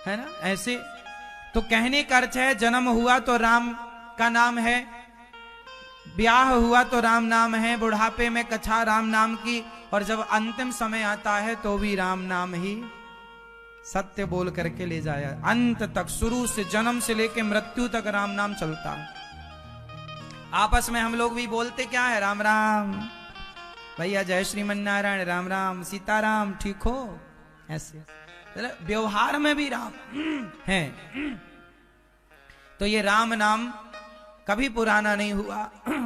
है ना। ऐसे तो कहने का अर्थ है जन्म हुआ तो राम का नाम है, ब्याह हुआ तो राम नाम है, बुढ़ापे में कथा राम नाम की, और जब अंतिम समय आता है तो भी राम नाम ही सत्य बोल करके ले जाया। अंत तक, शुरू से, जन्म से लेके मृत्यु तक राम नाम चलता है। आपस में हम लोग भी बोलते क्या है, राम राम भैया, जय श्रीमन नारायण, राम राम, सीताराम, ठीक हो, ऐसे व्यवहार में भी राम है। तो ये राम नाम कभी पुराना नहीं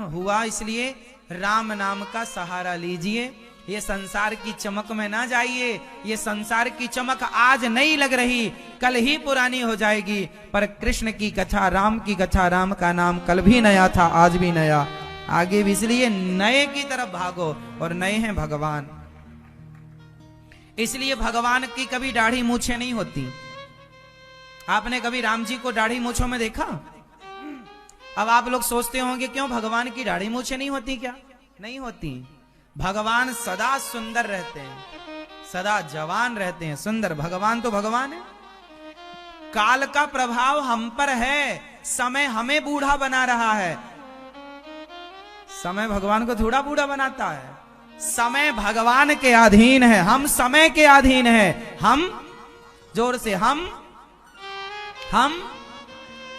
हुआ इसलिए राम नाम का सहारा लीजिए। ये संसार की चमक में ना जाइए। ये संसार की चमक आज नहीं लग रही, कल ही पुरानी हो जाएगी। पर कृष्ण की कथा, राम की कथा, राम का नाम कल भी नया था, आज भी नया, आगे भी। इसलिए नए की तरफ भागो, और नए हैं भगवान। इसलिए भगवान की कभी दाढ़ी मूछें नहीं होती। आपने कभी राम जी को दाढ़ी मूछों में देखा? अब आप लोग सोचते होंगे क्यों भगवान की दाढ़ी मूछें नहीं होती? क्या नहीं होती? भगवान सदा सुंदर रहते हैं, सदा जवान रहते हैं, सुंदर। भगवान तो भगवान है। काल का प्रभाव हम पर है, समय हमें बूढ़ा बना रहा है। समय भगवान को थोड़ा बूढ़ा बनाता है। समय भगवान के अधीन है, हम समय के अधीन है। हम जोर से, हम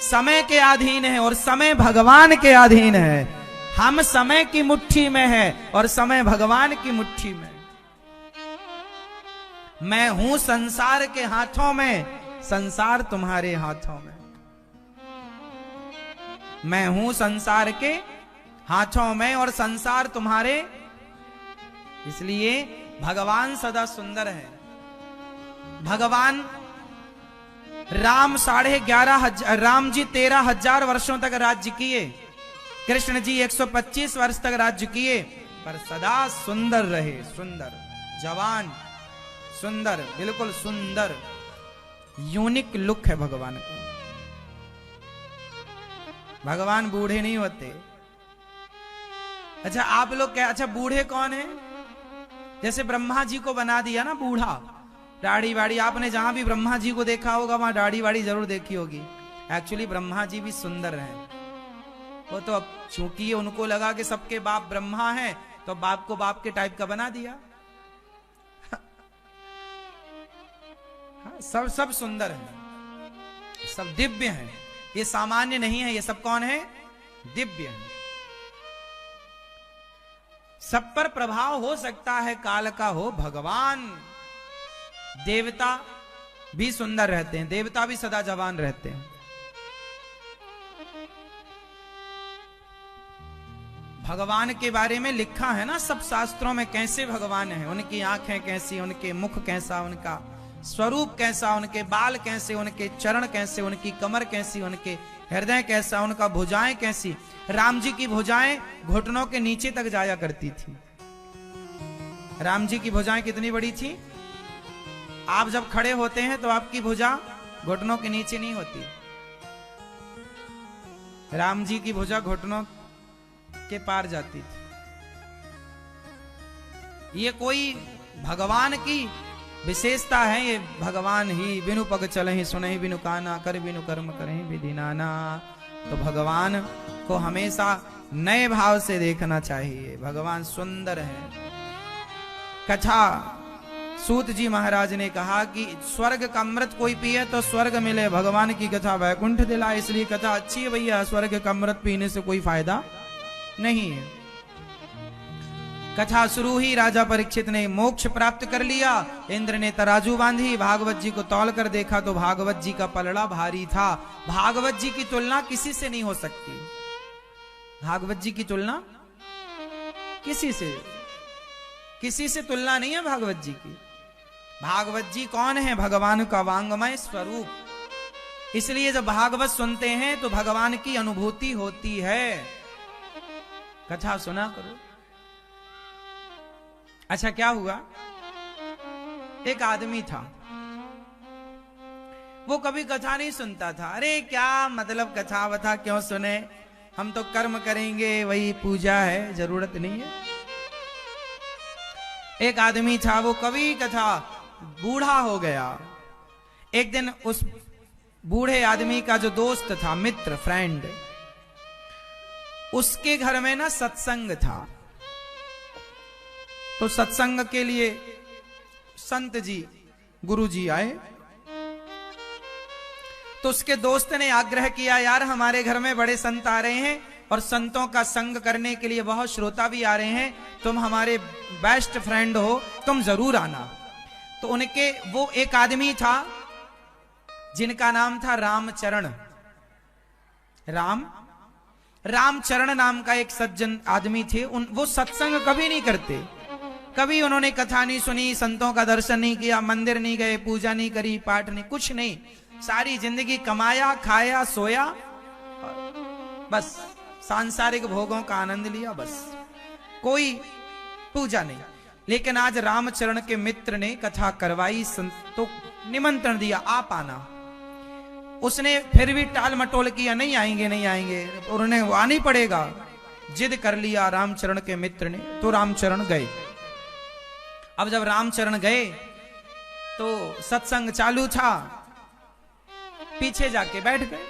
समय के अधीन है और समय भगवान के अधीन है। हम समय की मुट्ठी में है और समय भगवान की मुट्ठी में। मैं हूं संसार के हाथों में, संसार तुम्हारे हाथों में। मैं हूं संसार के हाथों में और संसार तुम्हारे। इसलिए भगवान सदा सुंदर है। भगवान राम 11,500, राम जी 13,000 वर्षों तक राज्य किए, कृष्ण जी 125 वर्ष तक राज्य किए, पर सदा सुंदर रहे। सुंदर, जवान, सुंदर, बिल्कुल सुंदर, यूनिक लुक है भगवान का। भगवान बूढ़े नहीं होते। अच्छा, आप लोग क्या, अच्छा बूढ़े कौन है? जैसे ब्रह्मा जी को बना दिया ना बूढ़ा, दाढ़ी वाड़ी। आपने जहां भी ब्रह्मा जी को देखा होगा वहां दाढ़ी वाड़ी जरूर देखी होगी। एक्चुअली ब्रह्मा जी भी सुंदर हैं। वो तो अब चूंकि उनको लगा कि सबके बाप ब्रह्मा हैं, तो बाप को बाप के टाइप का बना दिया। सब सुंदर हैं, सब दिव्य हैं। ये सामान्य नहीं है, ये सब कौन है? दिव्य है। सब पर प्रभाव हो सकता है काल का, हो भगवान। देवता भी सुंदर रहते हैं, देवता भी सदा जवान रहते हैं। भगवान के बारे में लिखा है ना सब शास्त्रों में, कैसे भगवान हैं, उनकी आंखें कैसी, उनके मुख कैसा, उनका स्वरूप कैसा, उनके बाल कैसे, उनके चरण कैसे, उनकी कमर कैसी, उनके हृदय कैसा, उनका भुजाएं कैसी। राम जी की भुजाएं घुटनों के नीचे तक जाया करती थी। राम जी की भुजाएं कितनी बड़ी थी? आप जब खड़े होते हैं तो आपकी भुजा घुटनों के नीचे नहीं होती। राम जी की भुजा घुटनों के पार जाती थी। ये कोई भगवान की विशेषता है। ये भगवान ही बिनु पग चलहि सुनहि बिनु काना, कर बिनु कर्म करहि विधि नाना। तो भगवान को हमेशा नए भाव से देखना चाहिए। भगवान सुंदर है। कथा सूत जी महाराज ने कहा कि स्वर्ग का अमृत कोई पिए तो स्वर्ग मिले, भगवान की कथा वैकुंठ दिलाए। इसलिए कथा अच्छी है भैया, स्वर्ग का अमृत पीने से कोई फायदा नहीं है। कथा शुरू ही राजा परीक्षित ने मोक्ष प्राप्त कर लिया। इंद्र ने तराजू बांधी, भागवत जी को तौल कर देखा तो भागवत जी का पलड़ा भारी था। भागवत जी की तुलना किसी से नहीं हो सकती। भागवत जी की तुलना किसी से तुलना नहीं है भागवत जी की। भागवत जी कौन है? भगवान का वांगमय स्वरूप। इसलिए जब भागवत सुनते हैं तो भगवान की अनुभूति होती है। कथा सुना करो। अच्छा, क्या हुआ? एक आदमी था, वो कभी कथा नहीं सुनता था। अरे क्या मतलब कथा वथा क्यों सुने, हम तो कर्म करेंगे, वही पूजा है, जरूरत नहीं है। एक आदमी था, वो कभी कथा, बूढ़ा हो गया। एक दिन उस बूढ़े आदमी का जो दोस्त था, मित्र, फ्रेंड, उसके घर में ना सत्संग था। तो सत्संग के लिए संत जी, गुरु जी आए। तो उसके दोस्त ने आग्रह किया, यार हमारे घर में बड़े संत आ रहे हैं और संतों का संग करने के लिए बहुत श्रोता भी आ रहे हैं, तुम हमारे बेस्ट फ्रेंड हो, तुम जरूर आना। तो उनके वो एक आदमी था जिनका नाम था रामचरण। रामचरण नाम का एक सज्जन आदमी थे। वो सत्संग कभी नहीं करते, कभी उन्होंने कथा नहीं सुनी, संतों का दर्शन नहीं किया, मंदिर नहीं गए, पूजा नहीं करी, पाठ नहीं, कुछ नहीं। सारी जिंदगी कमाया, खाया, सोया, बस सांसारिक भोगों का आनंद लिया, बस कोई पूजा नहीं। लेकिन आज रामचरण के मित्र ने कथा करवाई, तो निमंत्रण दिया, आप आना। उसने फिर भी टाल मटोल किया, नहीं आएंगे नहीं आएंगे, और उन्हें आना ही पड़ेगा। जिद कर लिया रामचरण के मित्र ने, तो रामचरण गए। अब जब रामचरण गए तो सत्संग चालू था, पीछे जाके बैठ गए।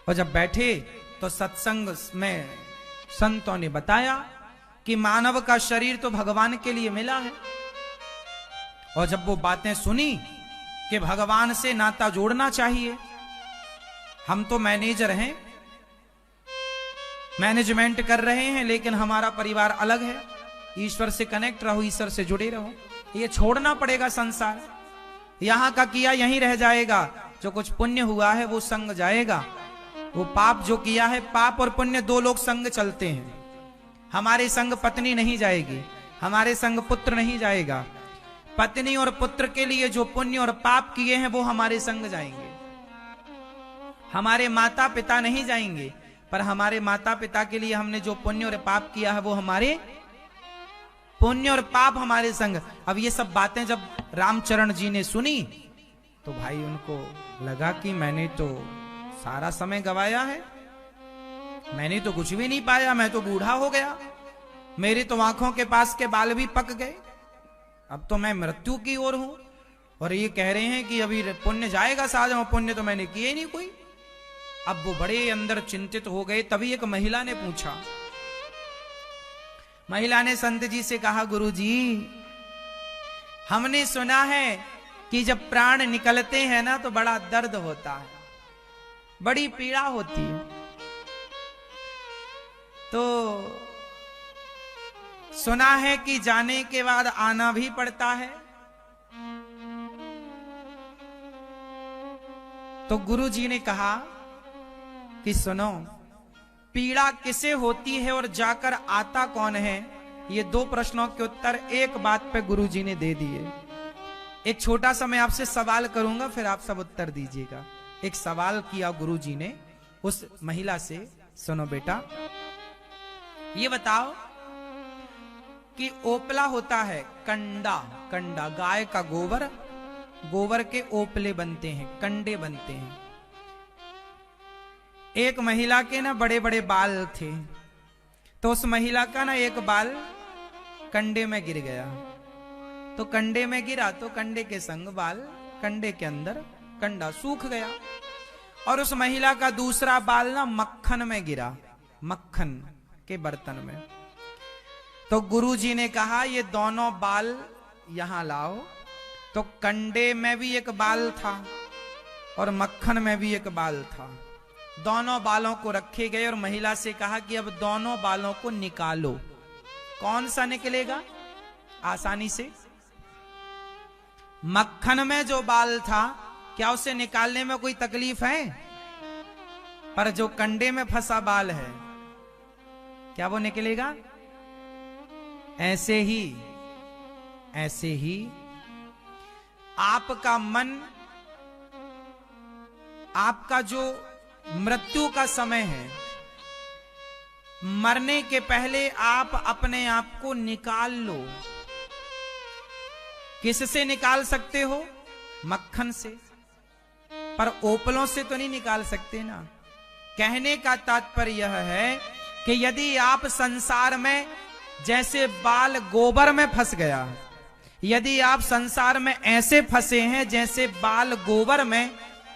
और जब बैठे तो सत्संग में संतों ने बताया कि मानव का शरीर तो भगवान के लिए मिला है। और जब वो बातें सुनी कि भगवान से नाता जोड़ना चाहिए, हम तो मैनेजर हैं, मैनेजमेंट कर रहे हैं, लेकिन हमारा परिवार अलग है, ईश्वर से कनेक्ट रहो, ईश्वर से जुड़े रहो, ये छोड़ना पड़ेगा संसार, यहां का किया यहीं रह जाएगा, जो कुछ पुण्य हुआ है वो संग जाएगा, वो पाप जो किया है, पाप और पुण्य दो लोग संग चलते हैं। हमारे संग पत्नी नहीं जाएगी, हमारे संग पुत्र नहीं जाएगा, पत्नी और पुत्र के लिए जो पुण्य और पाप किए हैं वो हमारे संग जाएंगे। हमारे माता पिता नहीं जाएंगे, पर हमारे माता पिता के लिए हमने जो पुण्य और पाप किया है वो हमारे पुण्य और पाप हमारे संग। अब ये सब बातें जब रामचरण जी ने सुनी तो भाई उनको लगा कि मैंने तो सारा समय गवाया है, मैंने तो कुछ भी नहीं पाया, मैं तो बूढ़ा हो गया, मेरी तो आंखों के पास के बाल भी पक गए, अब तो मैं मृत्यु की ओर हूं। और ये कह रहे हैं कि अभी पुण्य जाएगा साथ में, पुण्य तो मैंने किए नहीं कोई। अब वो बड़े अंदर चिंतित हो गए। तभी एक महिला ने पूछा, महिला ने संत जी से कहा, गुरु जी हमने सुना है कि जब प्राण निकलते हैं ना तो बड़ा दर्द होता है, बड़ी पीड़ा होती है, तो सुना है कि जाने के बाद आना भी पड़ता है। तो गुरु जी ने कहा कि सुनो, पीड़ा किसे होती है और जाकर आता कौन है, ये दो प्रश्नों के उत्तर एक बात पे गुरु जी ने दे दिए। एक छोटा सा मैं आपसे सवाल करूंगा, फिर आप सब उत्तर दीजिएगा। एक सवाल किया गुरु जी ने उस महिला से, सुनो बेटा, ये बताओ कि ओपला होता है, कंडा, कंडा गाय का गोबर, गोबर के ओपले बनते हैं, कंडे बनते हैं। एक महिला के ना बड़े बड़े बाल थे, तो उस महिला का ना एक बाल कंडे में गिर गया। तो कंडे में गिरा तो कंडे के संग बाल, कंडे के अंदर कंडा सूख गया। और उस महिला का दूसरा बाल ना मक्खन में गिरा, मक्खन के बर्तन में। तो गुरुजी ने कहा, ये दोनों बाल यहां लाओ। तो कंडे में भी एक बाल था और मक्खन में भी एक बाल था। दोनों बालों को रखे गए और महिला से कहा कि अब दोनों बालों को निकालो। कौन सा निकलेगा आसानी से? मक्खन में जो बाल था, क्या उसे निकालने में कोई तकलीफ है? पर जो कंडे में फंसा बाल है, क्या वो निकलेगा? ऐसे ही आपका मन, आपका जो मृत्यु का समय है, मरने के पहले आप अपने आप को निकाल लो। किससे निकाल सकते हो? मक्खन से, पर ओपलों से तो नहीं निकाल सकते ना। कहने का तात्पर्य यह है कि यदि आप संसार में जैसे बाल गोबर में फंस गया, यदि आप संसार में ऐसे फंसे हैं जैसे बाल गोबर में,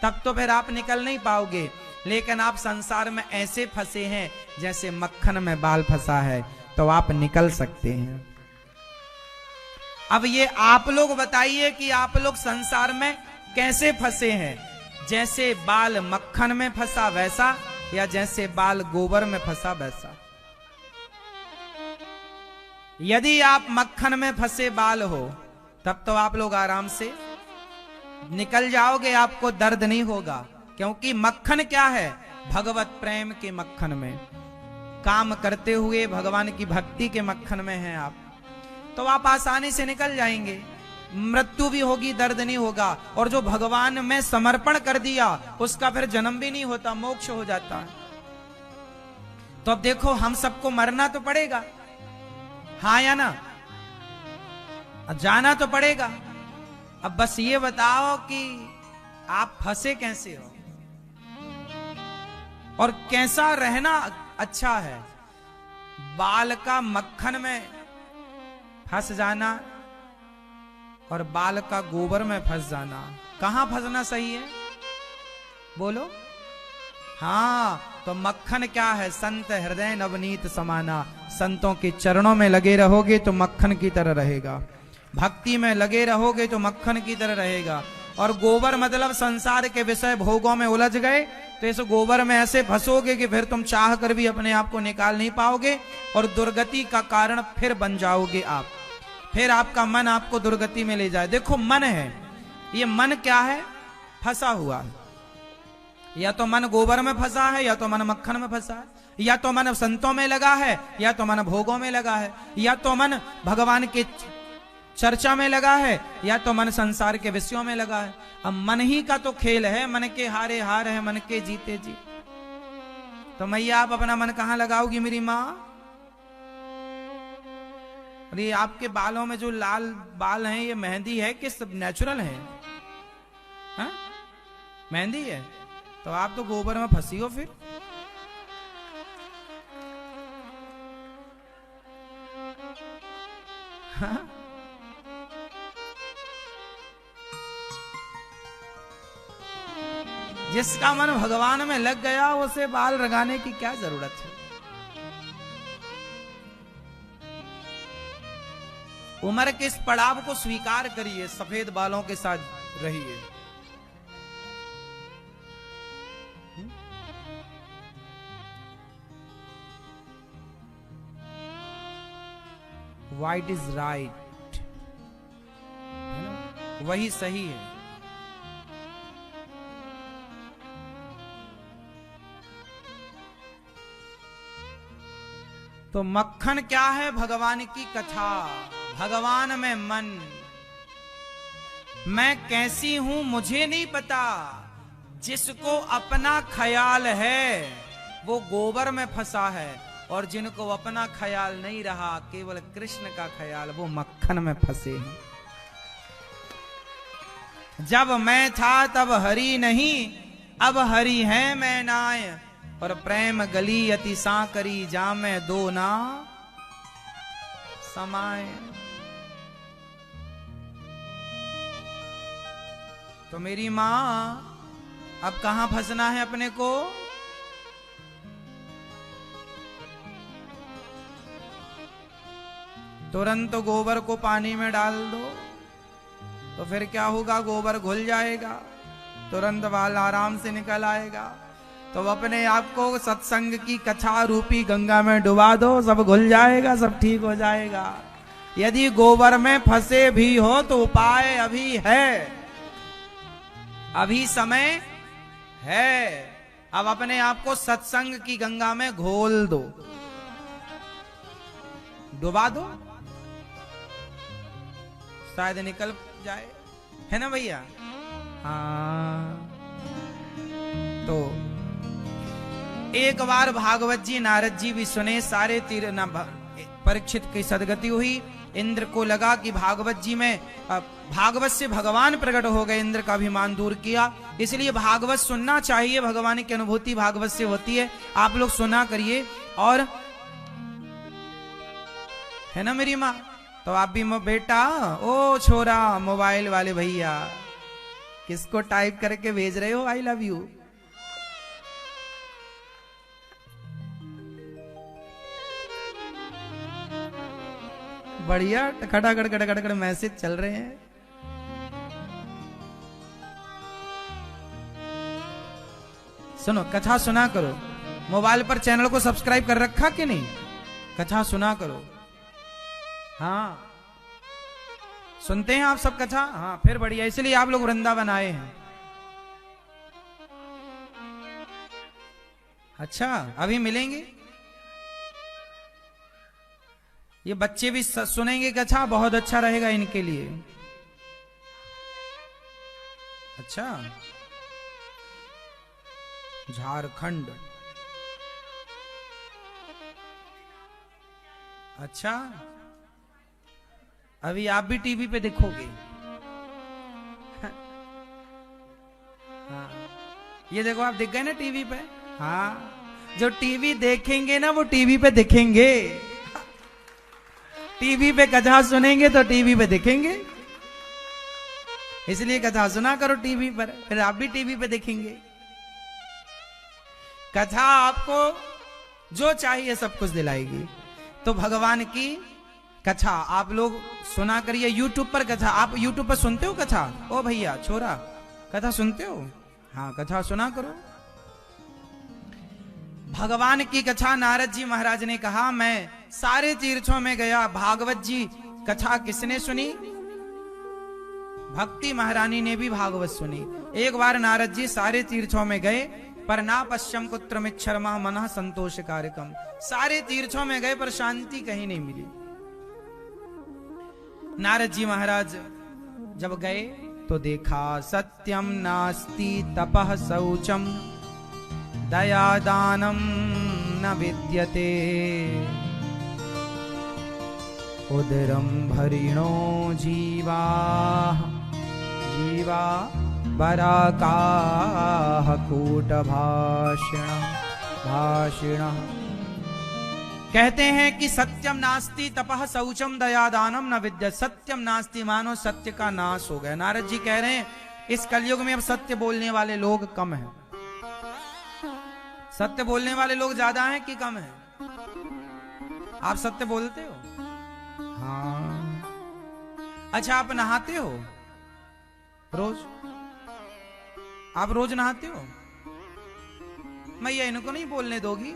तब तो फिर आप निकल नहीं पाओगे। लेकिन आप संसार में ऐसे फंसे हैं जैसे मक्खन में बाल फंसा है, तो आप निकल सकते हैं। अब ये आप लोग बताइए कि आप लोग संसार में कैसे फंसे हैं, जैसे बाल मक्खन में फंसा वैसा, या जैसे बाल गोबर में फंसा वैसा। यदि आप मक्खन में फंसे बाल हो, तब तो आप लोग आराम से निकल जाओगे, आपको दर्द नहीं होगा। क्योंकि मक्खन क्या है? भगवत प्रेम के मक्खन में, काम करते हुए भगवान की भक्ति के मक्खन में हैं आप, तो आप आसानी से निकल जाएंगे। मृत्यु भी होगी, दर्द नहीं होगा। और जो भगवान में समर्पण कर दिया, उसका फिर जन्म भी नहीं होता, मोक्ष हो जाता है। तो अब देखो, हम सबको मरना तो पड़ेगा, हाँ या ना? जाना तो पड़ेगा। अब बस ये बताओ कि आप फंसे कैसे हो और कैसा रहना अच्छा है। बाल का मक्खन में फंस जाना और बाल का गोबर में फंस जाना, कहां फंसना सही है? बोलो। हाँ, तो मक्खन क्या है? संत हृदय नवनीत समाना। संतों के चरणों में लगे रहोगे तो मक्खन की तरह रहेगा, भक्ति में लगे रहोगे तो मक्खन की तरह रहेगा। और गोबर मतलब संसार के विषय भोगों में उलझ गए तो इस गोबर में ऐसे फंसोगे कि फिर तुम चाह कर भी अपने आप को निकाल नहीं पाओगे और दुर्गति का कारण फिर बन जाओगे आप। फिर आपका मन आपको दुर्गति में ले जाए। देखो, मन है, ये मन क्या है? फंसा हुआ है। या तो मन गोबर में फंसा है, या तो मन मक्खन में फंसा है, या तो मन संतों में लगा है, या तो मन भोगों में लगा है, या तो मन भगवान के चर्चा में लगा है, या तो मन संसार के विषयों में लगा है। अब मन ही का तो खेल है, मन के हारे हार है, मन के जीते जी। तो मैया, आप अपना मन कहां लगाओगी मेरी माँ? अरे, आपके बालों में जो लाल बाल हैं, ये मेहंदी है कि सब नेचुरल है? हाँ, मेहंदी है। तो आप तो गोबर में फंसी हो फिर। हाँ? जिसका मन भगवान में लग गया, उसे बाल रंगाने की क्या जरूरत है? उम्र के इस पड़ाव को स्वीकार करिए, सफेद बालों के साथ रहिए। वाइट इज राइट, वही सही है। तो मक्खन क्या है? भगवान की कथा, भगवान में मन। मैं कैसी हूं मुझे नहीं पता, जिसको अपना ख्याल है वो गोबर में फंसा है, और जिनको अपना ख्याल नहीं रहा, केवल कृष्ण का ख्याल, वो मक्खन में फंसे हैं। जब मैं था तब हरि नहीं, अब हरि है मैं नाय, और प्रेम गली अति सांकरी, जामे दो ना समाए। तो मेरी मां, अब कहां फंसना है अपने को? तुरंत गोबर को पानी में डाल दो, तो फिर क्या होगा? गोबर घुल जाएगा, तुरंत बाल आराम से निकल आएगा। तो अपने आप को सत्संग की कथा रूपी गंगा में डुबा दो, सब घुल जाएगा, सब ठीक हो जाएगा। यदि गोबर में फंसे भी हो तो उपाय अभी है, अभी समय है। अब अपने आप को सत्संग की गंगा में घोल दो, डुबा दो, शायद निकल जाए, है ना भैया? हाँ। तो एक बार भागवत जी, नारद जी भी सुने, सारे तीर न परीक्षित की सदगति हुई। इंद्र को लगा कि भागवत जी में, भागवत से भगवान प्रकट हो गए, इंद्र का अभिमान दूर किया। इसलिए भागवत सुनना चाहिए, भगवान की अनुभूति भागवत से होती है। आप लोग सुना करिए। और है ना मेरी माँ? तो आप भी बेटा, ओ छोरा, मोबाइल वाले भैया, किसको टाइप करके भेज रहे हो आई लव यू? बढ़िया खटाखट खटाखट मैसेज चल रहे हैं। सुनो, कथा सुना करो। मोबाइल पर चैनल को सब्सक्राइब कर रखा कि नहीं? कथा सुना करो। हाँ, सुनते हैं आप सब कथा? हाँ, फिर बढ़िया, इसलिए आप लोग वृंदावन आए हैं। अच्छा, अभी मिलेंगे। ये बच्चे भी सुनेंगे कथा, बहुत अच्छा रहेगा इनके लिए। अच्छा, झारखंड, अच्छा, अभी आप भी टीवी पे देखोगे। हाँ, ये देखो, आप दिख गए ना टीवी पे। हाँ, जो टीवी देखेंगे ना वो टीवी पे दिखेंगे। टीवी पे कथा सुनेंगे तो टीवी पे दिखेंगे। इसलिए कथा सुना करो टीवी पर, फिर आप भी टीवी पे देखेंगे। कथा आपको जो चाहिए सब कुछ दिलाएगी। तो भगवान की कथा आप लोग सुना करिए। यूट्यूब पर कथा, आप यूट्यूब पर सुनते हो कथा? ओ भैया छोरा, कथा सुनते हो? हाँ, कथा सुना करो। भगवान की कथा नारद जी महाराज ने कहा, मैं सारे तीर्थों में गया, भागवत जी कथा किसने सुनी? भक्ति महारानी ने भी भागवत सुनी। एक बार नारद जी सारे तीर्थों में गए, पर ना पश्चिम कुत्रमिच्छर्मा मनः संतोष कार्यक्रम। सारे तीर्थों में गए पर शांति कहीं नहीं मिली। नारद जी महाराज जब गए तो देखा, सत्यम नास्ति तपः शौचम दया दानम न विद्यते उदरम भरिणो जीवा जीवा बराकाः कूटभाषिण भाषिण। कहते हैं कि सत्यम नास्ति तपः शौचम दया दानम न विद्यते। सत्यम नास्ति मानो सत्य का नाश हो गया। नारद जी कह रहे हैं इस कलयुग में अब सत्य बोलने वाले लोग कम हैं। सत्य बोलने वाले लोग ज्यादा हैं कि कम हैं? आप सत्य बोलते हो? हाँ। अच्छा, आप नहाते हो रोज? आप रोज नहाते हो? मैया इनको नहीं बोलने दोगी?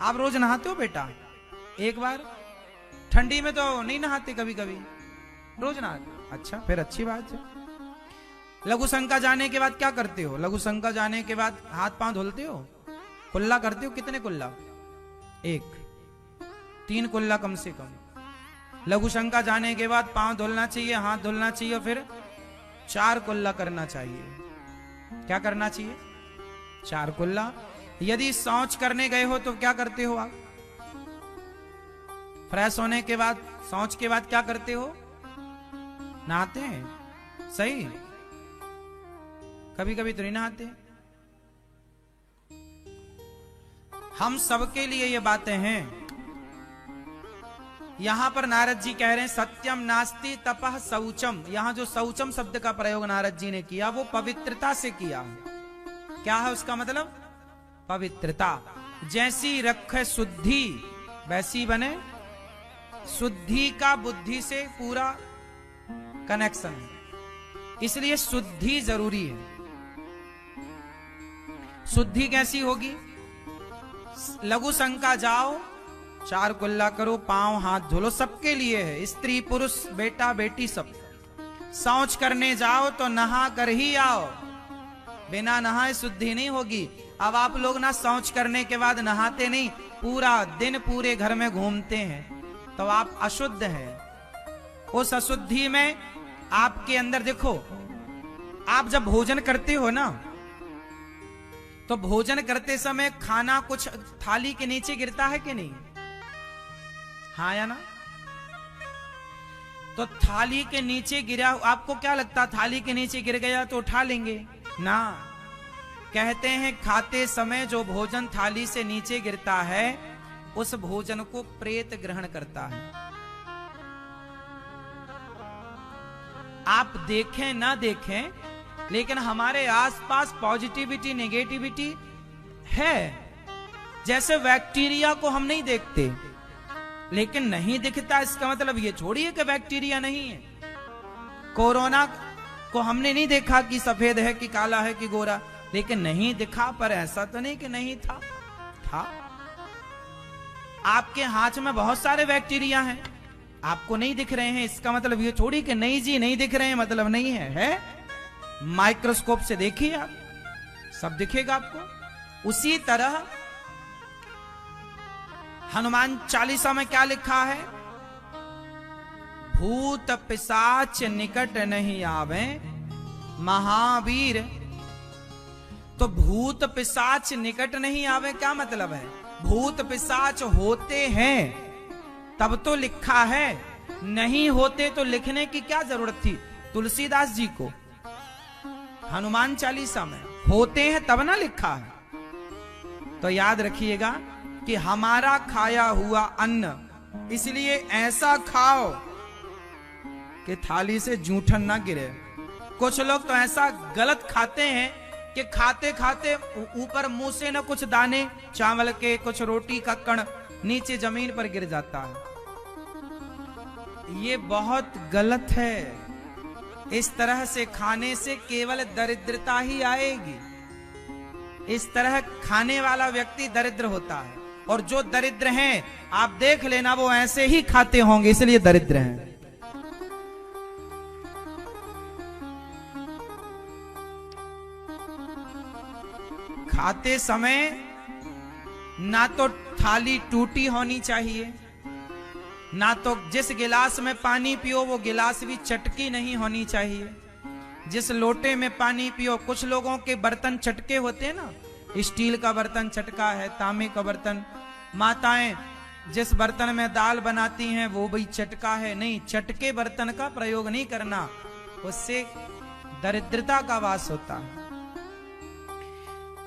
आप रोज नहाते हो बेटा? एक बार ठंडी में तो नहीं नहाते, कभी कभी रोज नहाते। अच्छा, फिर अच्छी बात है। लघु शंका जाने के बाद क्या करते हो? लघु शंका जाने के बाद हाथ पांव धुलते हो, कुल्ला करते हो? कितने कुल्ला? 1 3 कुल्ला कम से कम। लघु शंका जाने के बाद पांव धुलना चाहिए, हाथ धुलना चाहिए, फिर 4 कुल्ला करना चाहिए। क्या करना चाहिए? 4 कुल्ला। यदि शौच करने गए हो तो क्या करते हो आप? फ्रेश होने के बाद, शौच के बाद क्या करते हो? नहाते हैं, सही? कभी कभी तो नहीं नहाते। हम सबके लिए ये बातें हैं। यहां पर नारद जी कह रहे हैं सत्यम नास्ति तपः शौचम। यहां जो शौचम शब्द का प्रयोग नारद जी ने किया वो पवित्रता से किया। क्या है उसका मतलब? पवित्रता। जैसी रखे शुद्धि वैसी बने। शुद्धि का बुद्धि से पूरा कनेक्शन है, इसलिए शुद्धि जरूरी है। शुद्धि कैसी होगी? लघु शंका जाओ, 4 कुल्ला करो, पांव हाथ धुलो, सबके लिए है, स्त्री पुरुष बेटा बेटी सब। शौच करने जाओ तो नहा कर ही आओ, बिना नहाए शुद्धि नहीं होगी। अब आप लोग ना शौच करने के बाद नहाते नहीं, पूरा दिन पूरे घर में घूमते हैं, तो आप अशुद्ध हैं। उस अशुद्धि में आपके अंदर देखो, आप जब भोजन करते हो ना, तो भोजन करते समय खाना कुछ थाली के नीचे गिरता है कि नहीं? हाँ या ना? तो थाली के नीचे गिरा, आपको क्या लगता थाली के नीचे गिर गया तो उठा लेंगे ना? कहते हैं खाते समय जो भोजन थाली से नीचे गिरता है उस भोजन को प्रेत ग्रहण करता है। आप देखें ना देखें, लेकिन हमारे आसपास पॉजिटिविटी नेगेटिविटी है। जैसे बैक्टीरिया को हम नहीं देखते, लेकिन नहीं दिखता इसका मतलब ये छोड़िए कि बैक्टीरिया नहीं है। कोरोना को हमने नहीं देखा कि सफेद है कि काला है कि गोरा, लेकिन नहीं दिखा, पर ऐसा तो नहीं कि नहीं था, था। आपके हाथ में बहुत सारे बैक्टीरिया हैं, आपको नहीं दिख रहे हैं, इसका मतलब ये छोड़ी कि नहीं जी नहीं दिख रहे हैं मतलब नहीं है। माइक्रोस्कोप से देखिए आप, सब दिखेगा आपको। उसी तरह हनुमान चालीसा में क्या लिखा है? भूत पिशाच निकट नहीं आवे महावीर। तो भूत पिशाच निकट नहीं आवे क्या मतलब है? भूत पिशाच होते हैं तब तो लिखा है, नहीं होते तो लिखने की क्या जरूरत थी? तुलसीदास जी को हनुमान चालीसा में होते हैं तब ना लिखा है। तो याद रखिएगा कि हमारा खाया हुआ अन्न इसलिए ऐसा खाओ कि थाली से जूठन ना गिरे। कुछ लोग तो ऐसा गलत खाते हैं कि खाते खाते ऊपर मुंह से न कुछ दाने चावल के, कुछ रोटी का कण नीचे जमीन पर गिर जाता है। ये बहुत गलत है। इस तरह से खाने से केवल दरिद्रता ही आएगी। इस तरह खाने वाला व्यक्ति दरिद्र होता है, और जो दरिद्र हैं आप देख लेना वो ऐसे ही खाते होंगे, इसलिए दरिद्र हैं। खाते समय ना तो थाली टूटी होनी चाहिए, ना तो जिस गिलास में पानी पियो वो गिलास भी चटकी नहीं होनी चाहिए। जिस लोटे में पानी पियो, कुछ लोगों के बर्तन चटके होते हैं ना, स्टील का बर्तन चटका है, तांबे का बर्तन। माताएं जिस बर्तन में दाल बनाती हैं वो भी चटका है। नहीं, चटके बर्तन का प्रयोग नहीं करना, उससे दरिद्रता का वास होता है।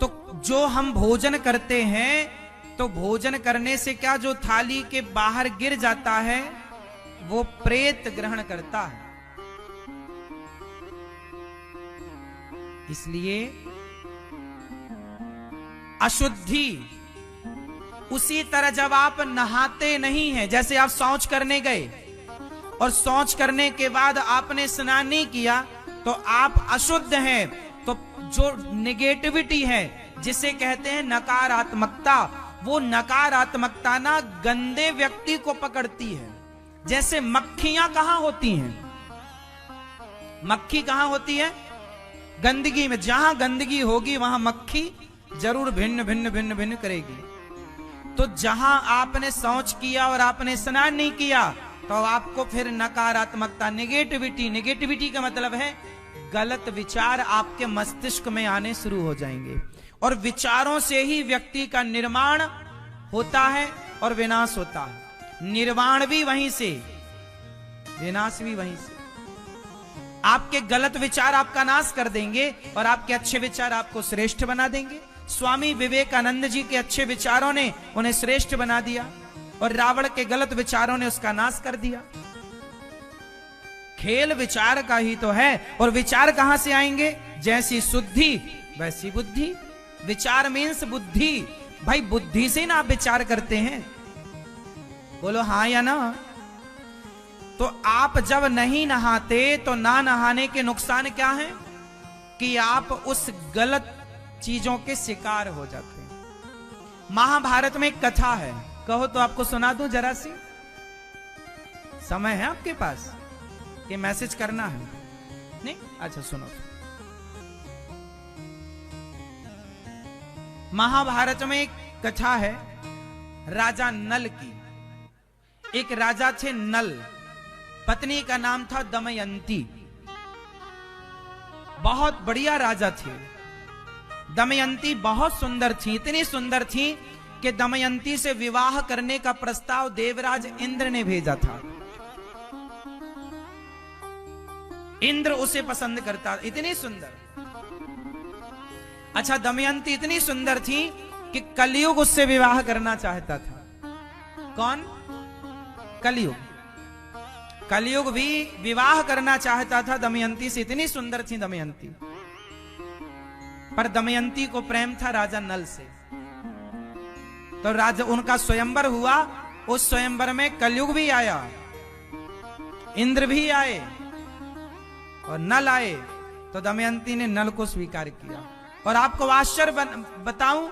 तो जो हम भोजन करते हैं, तो भोजन करने से क्या जो थाली के बाहर गिर जाता है वो प्रेत ग्रहण करता है। इसलिए अशुद्धि। उसी तरह जब आप नहाते नहीं हैं, जैसे आप शौच करने गए और शौच करने के बाद आपने स्नान नहीं किया तो आप अशुद्ध हैं। तो जो नेगेटिविटी है, जिसे कहते हैं नकारात्मकता, वो नकारात्मकता ना गंदे व्यक्ति को पकड़ती है। जैसे मक्खियां कहां होती हैं? मक्खी कहां होती है? गंदगी में। जहां गंदगी होगी वहां मक्खी जरूर भिन्न भिन्न भिन्न भिन्न करेगी। तो जहां आपने शौच किया और आपने स्नान नहीं किया तो आपको फिर नकारात्मकता, नेगेटिविटी का मतलब है गलत विचार आपके मस्तिष्क में आने शुरू हो जाएंगे। और विचारों से ही व्यक्ति का निर्माण होता है और विनाश होता है। निर्माण भी वहीं से, विनाश भी वहीं से। आपके गलत विचार आपका नाश कर देंगे और आपके अच्छे विचार आपको श्रेष्ठ बना देंगे। स्वामी विवेकानंद जी के अच्छे विचारों ने उन्हें श्रेष्ठ बना दिया और रावण के गलत विचारों ने उसका नाश कर दिया। खेल विचार का ही तो है। और विचार कहां से आएंगे? जैसी शुद्धि वैसी बुद्धि। विचार मीन्स बुद्धि। भाई बुद्धि से ना आप विचार करते हैं, बोलो हाँ या ना। तो आप जब नहीं नहाते तो ना नहाने के नुकसान क्या है? कि आप उस गलत चीजों के शिकार हो जाते हैं। महाभारत में एक कथा है, कहो तो आपको सुना दूं जरा सी? समय है आपके पास कि मैसेज करना है? नहीं? अच्छा सुनो। महाभारत में एक कथा है राजा नल की। एक राजा थे नल, पत्नी का नाम था दमयंती। बहुत बढ़िया राजा थे। दमयंती बहुत सुंदर थी, इतनी सुंदर थी कि दमयंती से विवाह करने का प्रस्ताव देवराज इंद्र ने भेजा था। इंद्र उसे पसंद करता, इतनी सुंदर। अच्छा, दमयंती इतनी सुंदर थी कि कलयुग उससे विवाह करना चाहता था। कौन? कलयुग। कलयुग भी विवाह करना चाहता था दमयंती से, इतनी सुंदर थी दमयंती, पर दमयंती को प्रेम था राजा नल से। तो राजा उनका स्वयंवर हुआ, उस स्वयंवर में कलयुग भी आया, इंद्र भी आए और नल आए। तो दमयंती ने नल को स्वीकार किया। और आपको आश्चर्य बताऊं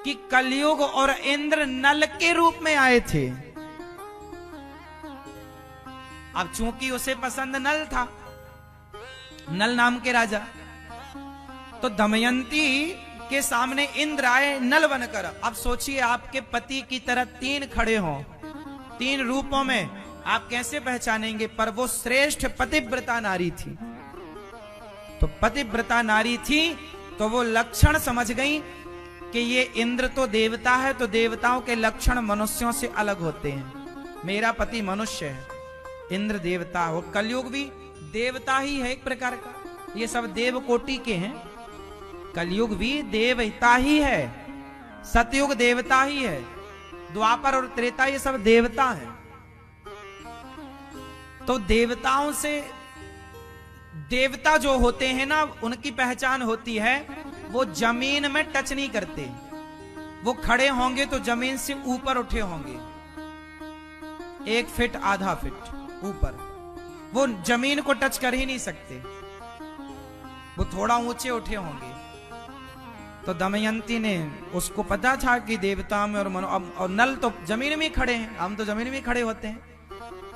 कि कलयुग और इंद्र नल के रूप में आए थे। अब चूंकि उसे पसंद नल था, नल नाम के राजा, तो दमयंती के सामने इंद्र आए नल बनकर। अब सोचिए आपके पति की तरह तीन खड़े हों, तीन रूपों में, आप कैसे पहचानेंगे? पर वो श्रेष्ठ पतिव्रता नारी थी। तो पतिव्रता नारी थी तो वो लक्षण समझ गई कि ये इंद्र तो देवता है, तो देवताओं के लक्षण मनुष्यों से अलग होते हैं। मेरा पति मनुष्य है, इंद्र देवता हो, कलयुग भी देवता ही है एक प्रकार का, ये सब देव कोटि के हैं। कलयुग भी देवता ही है, सतयुग देवता ही है, द्वापर और त्रेता ये सब देवता हैं। तो देवताओं से, देवता जो होते हैं ना, उनकी पहचान होती है वो जमीन में टच नहीं करते। वो खड़े होंगे तो जमीन से ऊपर उठे होंगे, 1 फीट आधा फीट ऊपर, वो जमीन को टच कर ही नहीं सकते, वो थोड़ा ऊंचे उठे होंगे। तो दमयंती ने, उसको पता था कि देवता में और नल तो जमीन में खड़े हैं, हम तो जमीन में खड़े होते हैं,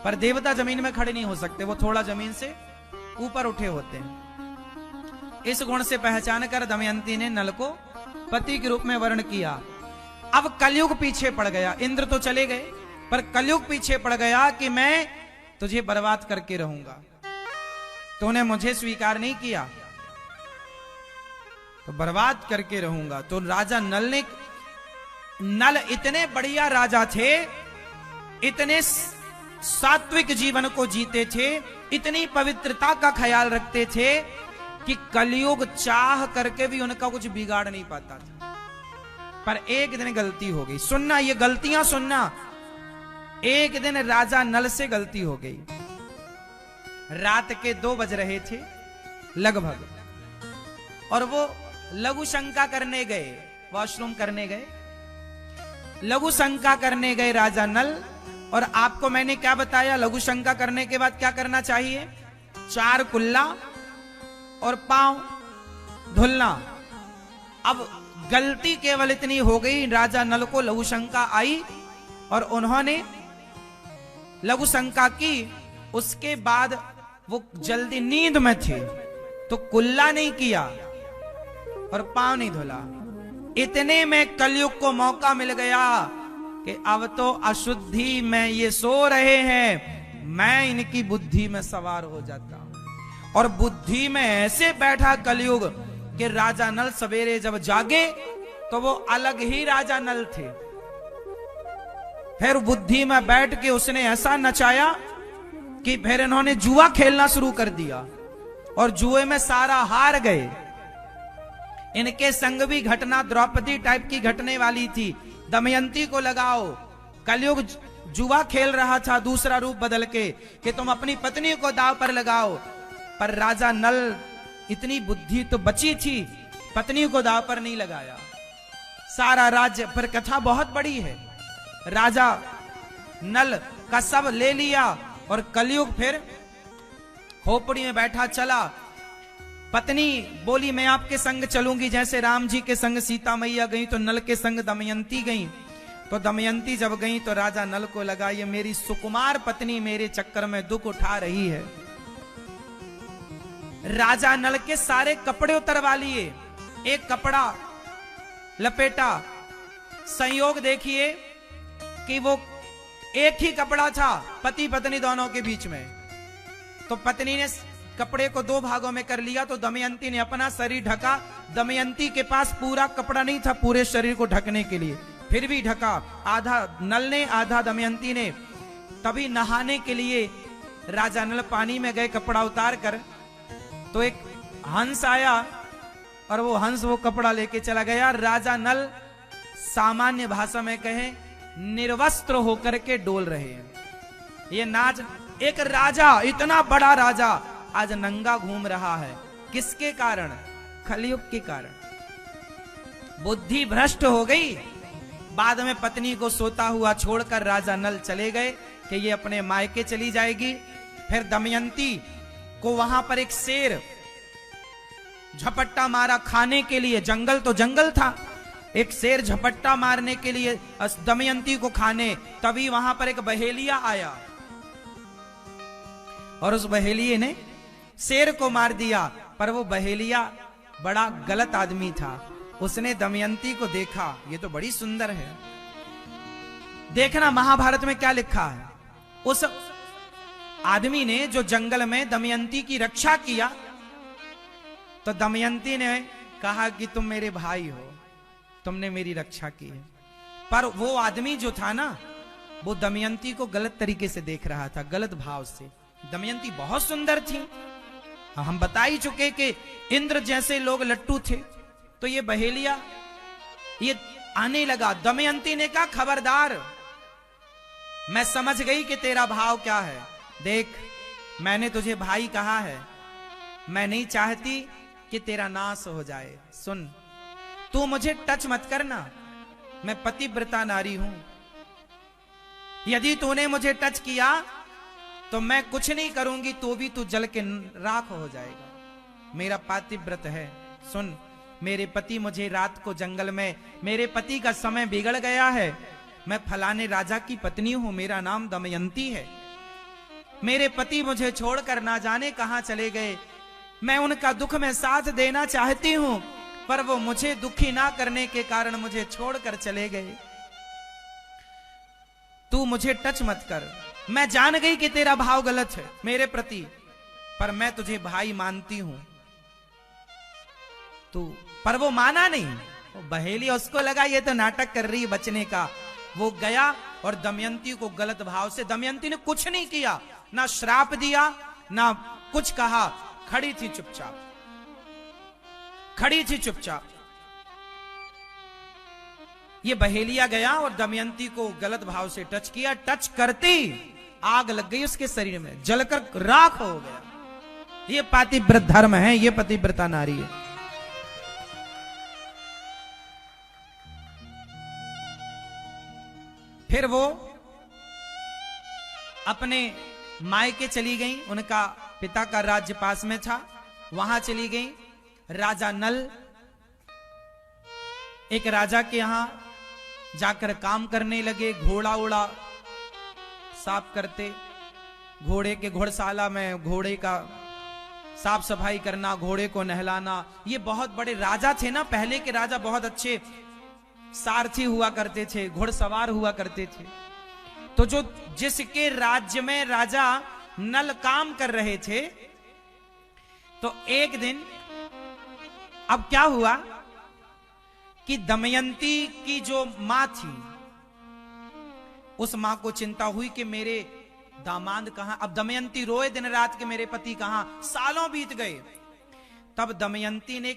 पर देवता जमीन में खड़े नहीं हो सकते, वो थोड़ा जमीन से ऊपर उठे होते हैं। इस गुण से पहचान कर दमयंती ने नल को पति के रूप में वर्ण किया। अब कलयुग पीछे पड़ गया, इंद्र तो चले गए पर कलयुग पीछे पड़ गया कि मैं तुझे बर्बाद करके रहूंगा, तूने मुझे स्वीकार नहीं किया तो बर्बाद करके रहूंगा। तो राजा नल ने, नल इतने बढ़िया राजा थे, इतने सात्विक जीवन को जीते थे, इतनी पवित्रता का ख्याल रखते थे कि कलयुग चाह करके भी उनका कुछ बिगाड़ नहीं पाता था। पर एक दिन गलती हो गई, सुनना ये गलतियां सुनना। एक दिन राजा नल से गलती हो गई, रात के 2 बज रहे थे लगभग, और वो लघु शंका करने गए, वॉशरूम करने गए, लघु शंका करने गए राजा नल। और आपको मैंने क्या बताया, लघु शंका करने के बाद क्या करना चाहिए? 4 कुल्ला और पांव धुलना। अब गलती केवल इतनी हो गई, राजा नल को लघु शंका आई और उन्होंने लघु शंका की। उसके बाद वो जल्दी नींद में थे तो कुल्ला नहीं किया और पांव नहीं धुला। इतने में कलयुग को मौका मिल गया कि अब तो अशुद्धि में ये सो रहे हैं, मैं इनकी बुद्धि में सवार हो जाता हूं। और बुद्धि में ऐसे बैठा कलयुग कि राजा नल सवेरे जब जागे तो वो अलग ही राजा नल थे। फिर बुद्धि में बैठ के उसने ऐसा नचाया कि फिर इन्होंने जुआ खेलना शुरू कर दिया और जुए में सारा हार गए। इनके संग भी घटना द्रौपदी टाइप की घटने वाली थी। दमयंती को लगाओ, कलयुग जुआ खेल रहा था दूसरा रूप बदल के कि तुम अपनी पत्नी को दांव पर लगाओ, पर राजा नल इतनी बुद्धि तो बची थी, पत्नी को दांव पर नहीं लगाया। सारा राज्य, पर कथा बहुत बड़ी है, राजा नल का सब ले लिया और कलयुग फिर खोपड़ी में बैठा चला। पत्नी बोली मैं आपके संग चलूंगी, जैसे राम जी के संग सीता मैया गई तो नल के संग दमयंती गई। तो दमयंती जब गई तो राजा नल को लगा ये मेरी सुकुमार पत्नी मेरे चक्कर में दुख उठा रही है। राजा नल के सारे कपड़े उतरवा लिए, एक कपड़ा लपेटा। संयोग देखिए कि वो एक ही कपड़ा था पति पत्नी दोनों के बीच में। तो पत्नी ने कपड़े को 2 भागों में कर लिया तो दमयंती ने अपना शरीर ढका। दमयंती के पास पूरा कपड़ा नहीं था पूरे शरीर को ढकने के लिए, फिर भी ढका, आधा नल ने आधा दमयंती ने। तभी नहाने के लिए राजा नल पानी में गए कपड़ा उतार कर, तो एक हंस आया और वो हंस वो कपड़ा लेके चला गया। राजा नल सामान्य भाषा में कहे निर्वस्त्र होकर के डोल रहे हैं। ये नाच एक राजा, इतना बड़ा राजा आज नंगा घूम रहा है। किसके कारण? कलयुग के कारण। बुद्धि भ्रष्ट हो गई। बाद में पत्नी को सोता हुआ छोड़कर राजा नल चले गए कि ये अपने मायके चली जाएगी। फिर दमयंती को वहां पर एक शेर झपट्टा मारा खाने के लिए। जंगल तो जंगल था, एक शेर झपट्टा मारने के लिए दमयंती को खाने। तभी वहां पर एक बहेलिया आया और उस बहेलिये ने शेर को मार दिया। पर वो बहेलिया बड़ा गलत आदमी था। उसने दमयंती को देखा, ये तो बड़ी सुंदर है। देखना महाभारत में क्या लिखा है। उस आदमी ने जो जंगल में दमयंती की रक्षा किया, तो दमयंती ने कहा कि तुम मेरे भाई हो, तुमने मेरी रक्षा की है। पर वो आदमी जो था ना, वो दमयंती को गलत तरीके से देख रहा था, गलत भाव से। दमयंती बहुत सुंदर थी। हम बता ही चुके कि इंद्र जैसे लोग लट्टू थे। तो ये बहेलिया ये आने लगा। दमयंती ने कहा, खबरदार, मैं समझ गई कि तेरा भाव क्या है। देख, मैंने तुझे भाई कहा है, मैं नहीं चाहती कि तेरा नाश हो जाए। सुन, तू मुझे टच मत करना, मैं पतिव्रता नारी हूं। यदि तूने मुझे टच किया तो मैं कुछ नहीं करूंगी, तो भी तू जल के राख हो जाएगा। मेरा पातिव्रत है। सुन, मेरे पति मुझे रात को जंगल में, मेरे पति का समय बिगड़ गया है। मैं फलाने राजा की पत्नी हूं, मेरा नाम दमयंती है। मेरे पति मुझे छोड़कर ना जाने कहां चले गए। मैं उनका दुख में साथ देना चाहती हूं, पर वो मुझे दुखी ना करने के कारण मुझे छोड़कर चले गए। तू मुझे टच मत कर। मैं जान गई कि तेरा भाव गलत है मेरे प्रति, पर मैं तुझे भाई मानती हूं। तू, पर वो माना नहीं। वो बहेली, उसको लगा ये तो नाटक कर रही है बचने का। वो गया और दमयंती को गलत भाव से, दमयंती ने कुछ नहीं किया, ना श्राप दिया ना कुछ कहा, खड़ी थी चुपचाप, खड़ी थी चुपचाप। ये बहेलिया गया और दमयंती को गलत भाव से टच किया। टच करते आग लग गई उसके शरीर में, जलकर राख हो गया। ये पातिव्रत धर्म है, ये पतिव्रता नारी है। फिर वो अपने मायके चली गई। उनका पिता का राज्य पास में था, वहां चली गई। राजा नल एक राजा के यहां जाकर काम करने लगे। घोड़ा उड़ा साफ करते, घोड़े के घोड़शाला में घोड़े का साफ सफाई करना, घोड़े को नहलाना। ये बहुत बड़े राजा थे ना, पहले के राजा बहुत अच्छे सारथी हुआ करते थे, घुड़सवार हुआ करते थे। तो जो जिसके राज्य में राजा नल काम कर रहे थे, तो एक दिन अब क्या हुआ कि दमयंती की जो मां थी, उस मां को चिंता हुई कि मेरे दामाद कहां। अब दमयंती रोए दिन रात के मेरे पति कहां। सालों बीत गए। तब दमयंती ने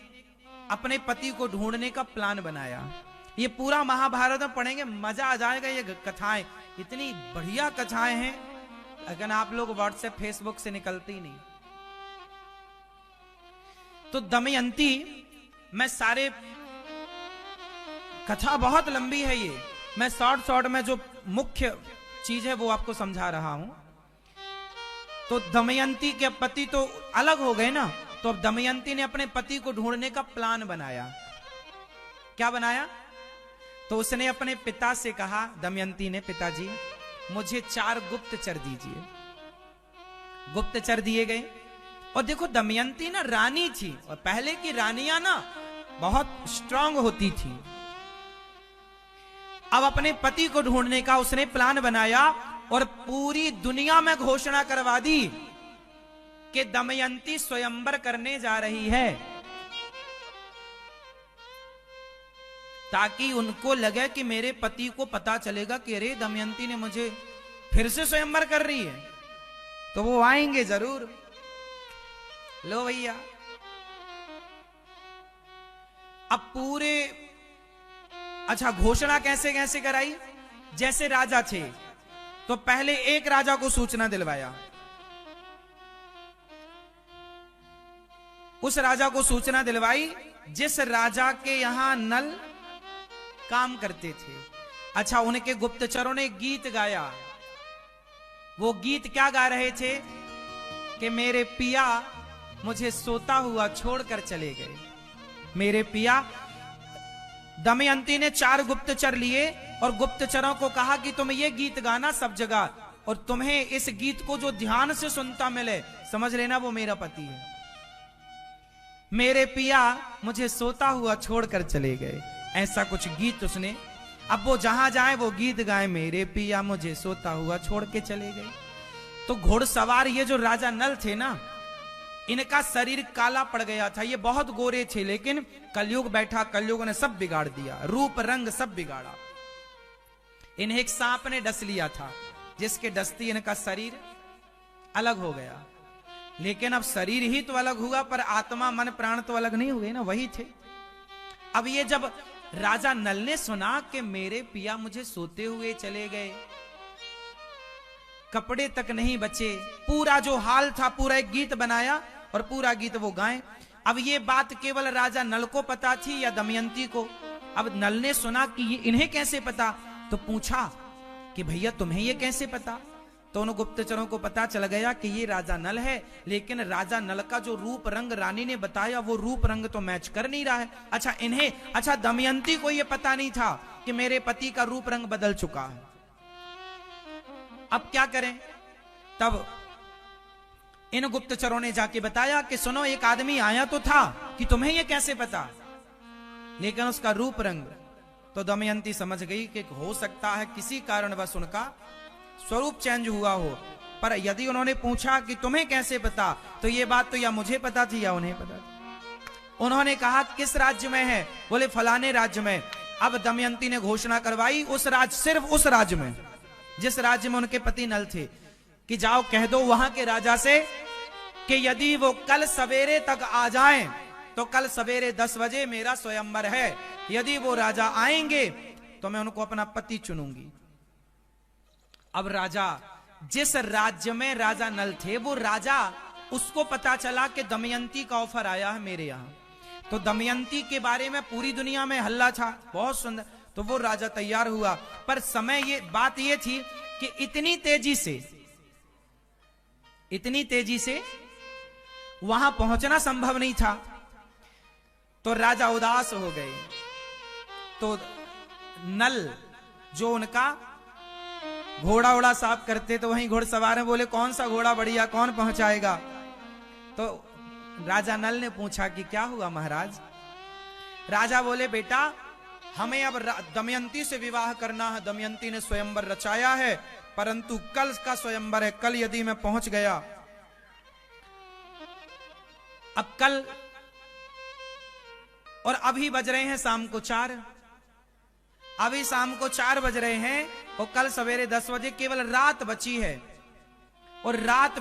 अपने पति को ढूंढने का प्लान बनाया। ये पूरा महाभारत में पढ़ेंगे, मजा आ जाएगा। ये कथाएं इतनी बढ़िया कथाएं हैं, अगर आप लोग व्हाट्सएप फेसबुक से निकलती नहीं। तो दमयंती, मैं सारे कथा बहुत लंबी है, ये मैं शॉर्ट में जो मुख्य चीज है वो आपको समझा रहा हूं। तो दमयंती के पति तो अलग हो गए ना, तो अब दमयंती ने अपने पति को ढूंढने का प्लान बनाया। क्या बनाया? तो उसने अपने पिता से कहा, दमयंती ने, पिताजी मुझे 4 गुप्तचर दीजिए। गुप्तचर दिए गए। और देखो, दमयंती ना रानी थी, और पहले की रानियां ना बहुत स्ट्रांग होती थी। अब अपने पति को ढूंढने का उसने प्लान बनाया और पूरी दुनिया में घोषणा करवा दी कि दमयंती स्वयंवर करने जा रही है, ताकि उनको लगे कि मेरे पति को पता चलेगा कि अरे दमयंती ने मुझे फिर से स्वयंवर कर रही है, तो वो आएंगे जरूर। लो भैया, अब पूरे, अच्छा घोषणा कैसे कैसे कराई? जैसे राजा थे तो पहले एक राजा को सूचना दिलवाया उस राजा को सूचना दिलवाई जिस राजा के यहां नल काम करते थे। अच्छा, उनके गुप्तचरों ने गीत गाया। वो गीत क्या गा रहे थे कि मेरे पिया मुझे सोता हुआ छोड़कर चले गए। मेरे पिया, दमयंती ने 4 गुप्तचर लिए और गुप्तचरों को कहा कि तुम ये गीत गाना सब जगह, और तुम्हें इस गीत को जो ध्यान से सुनता मिले समझ लेना वो मेरा पति है। मेरे पिया मुझे सोता हुआ छोड़कर चले गए, ऐसा कुछ गीत उसने। अब वो जहां जाए वो गीत गाए, मेरे पिया मुझे सोता हुआ छोड़ के चले गए। तो घोड़सवार ये जो राजा नल थे ना, इनका शरीर काला पड़ गया था। ये बहुत गोरे थे, लेकिन कलयुग बैठा, कलयुग ने सब बिगाड़ दिया, रूप रंग सब बिगाड़ा। इन्हें एक सांप ने डस लिया था, जिसके डसती इनका शरीर अलग हो गया। लेकिन अब शरीर ही तो अलग हुआ, पर आत्मा मन प्राण तो अलग नहीं हुए ना, वही थे। अब ये जब राजा नल ने सुना कि मेरे पिया मुझे सोते हुए चले गए, कपड़े तक नहीं बचे, पूरा जो हाल था पूरा एक गीत बनाया और पूरा गीत वो गाए। अब ये बात केवल राजा नल को पता थी या दमयंती को? अब नल ने सुना कि ये इन्हें कैसे पता, तो पूछा कि भैया तुम्हें ये कैसे पता? तो उन गुप्तचरों को पता चल गया कि ये राजा नल है, लेकिन राजा नल का जो रूप रंग रानी ने बताया वो रूप रंग तो मैच कर नहीं रहा है। अच्छा दमयंती को ये पता नहीं था कि मेरे पति का रूप रंग बदल चुका है। अब क्या करें? तब इन गुप्तचरों ने जाके बताया कि सुनो, एक आदमी आया तो था, कि तुम्हें ये कैसे पता, लेकिन उसका रूप रंग। तो दमयंती समझ गई कि हो सकता है किसी कारणवश उनका स्वरूप चेंज हुआ हो। पर यदि उन्होंने पूछा कि तुम्हें कैसे पता, तो ये बात तो या मुझे पता थी या उन्हें पता थी। उन्होंने कहा किस राज्य में है? बोले फलाने राज्य में। अब दमयंती ने घोषणा करवाई उस राज्य, सिर्फ उस राज्य में जिस राज्य में उनके पति नल थे, कि जाओ कह दो वहां के राजा से कि यदि वो कल सवेरे तक आ जाएं तो कल सवेरे 10 बजे मेरा स्वयंवर है। यदि वो राजा आएंगे तो मैं उनको अपना पति चुनूंगी। अब राजा, जिस राज्य में राजा नल थे, वो राजा, उसको पता चला कि दमयंती का ऑफर आया है मेरे यहां। तो दमयंती के बारे में पूरी दुनिया में हल्ला था, बहुत सुंदर। तो वो राजा तैयार हुआ, पर बात ये थी कि इतनी तेजी से वहां पहुंचना संभव नहीं था। तो राजा उदास हो गए। तो नल जो उनका घोड़ा उड़ा साफ करते, तो वहीं घोड़सवार में बोले कौन सा घोड़ा बढ़िया, कौन पहुंचाएगा? तो राजा नल ने पूछा कि क्या हुआ महाराज? राजा बोले बेटा, हमें अब दमयंती से विवाह करना है। दमयंती ने स्वयंवर रचाया है, परंतु कल का स्वयंवर है। कल यदि मैं पहुंच गया, अब कल, और अभी बज रहे हैं शाम को 4, अभी शाम को 4 बज रहे हैं और कल सवेरे 10 बजे केवल रात बची है। और रात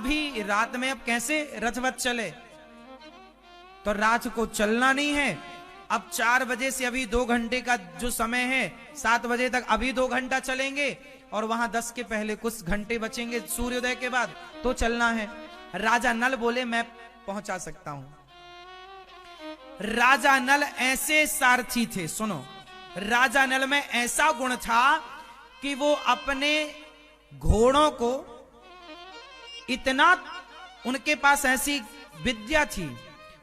में अब कैसे रथवत चले? तो रात को चलना नहीं है। अब 4 बजे से अभी 2 घंटे का जो समय है, 7 बजे तक अभी 2 घंटा चलेंगे और वहां 10 के पहले कुछ घंटे बचेंगे सूर्योदय के बाद, तो चलना है। राजा नल बोले मैं पहुंचा सकता हूं। राजा नल ऐसे सारथी थे, सुनो, राजा नल में ऐसा गुण था कि वो अपने घोड़ों को इतना, उनके पास ऐसी विद्या थी,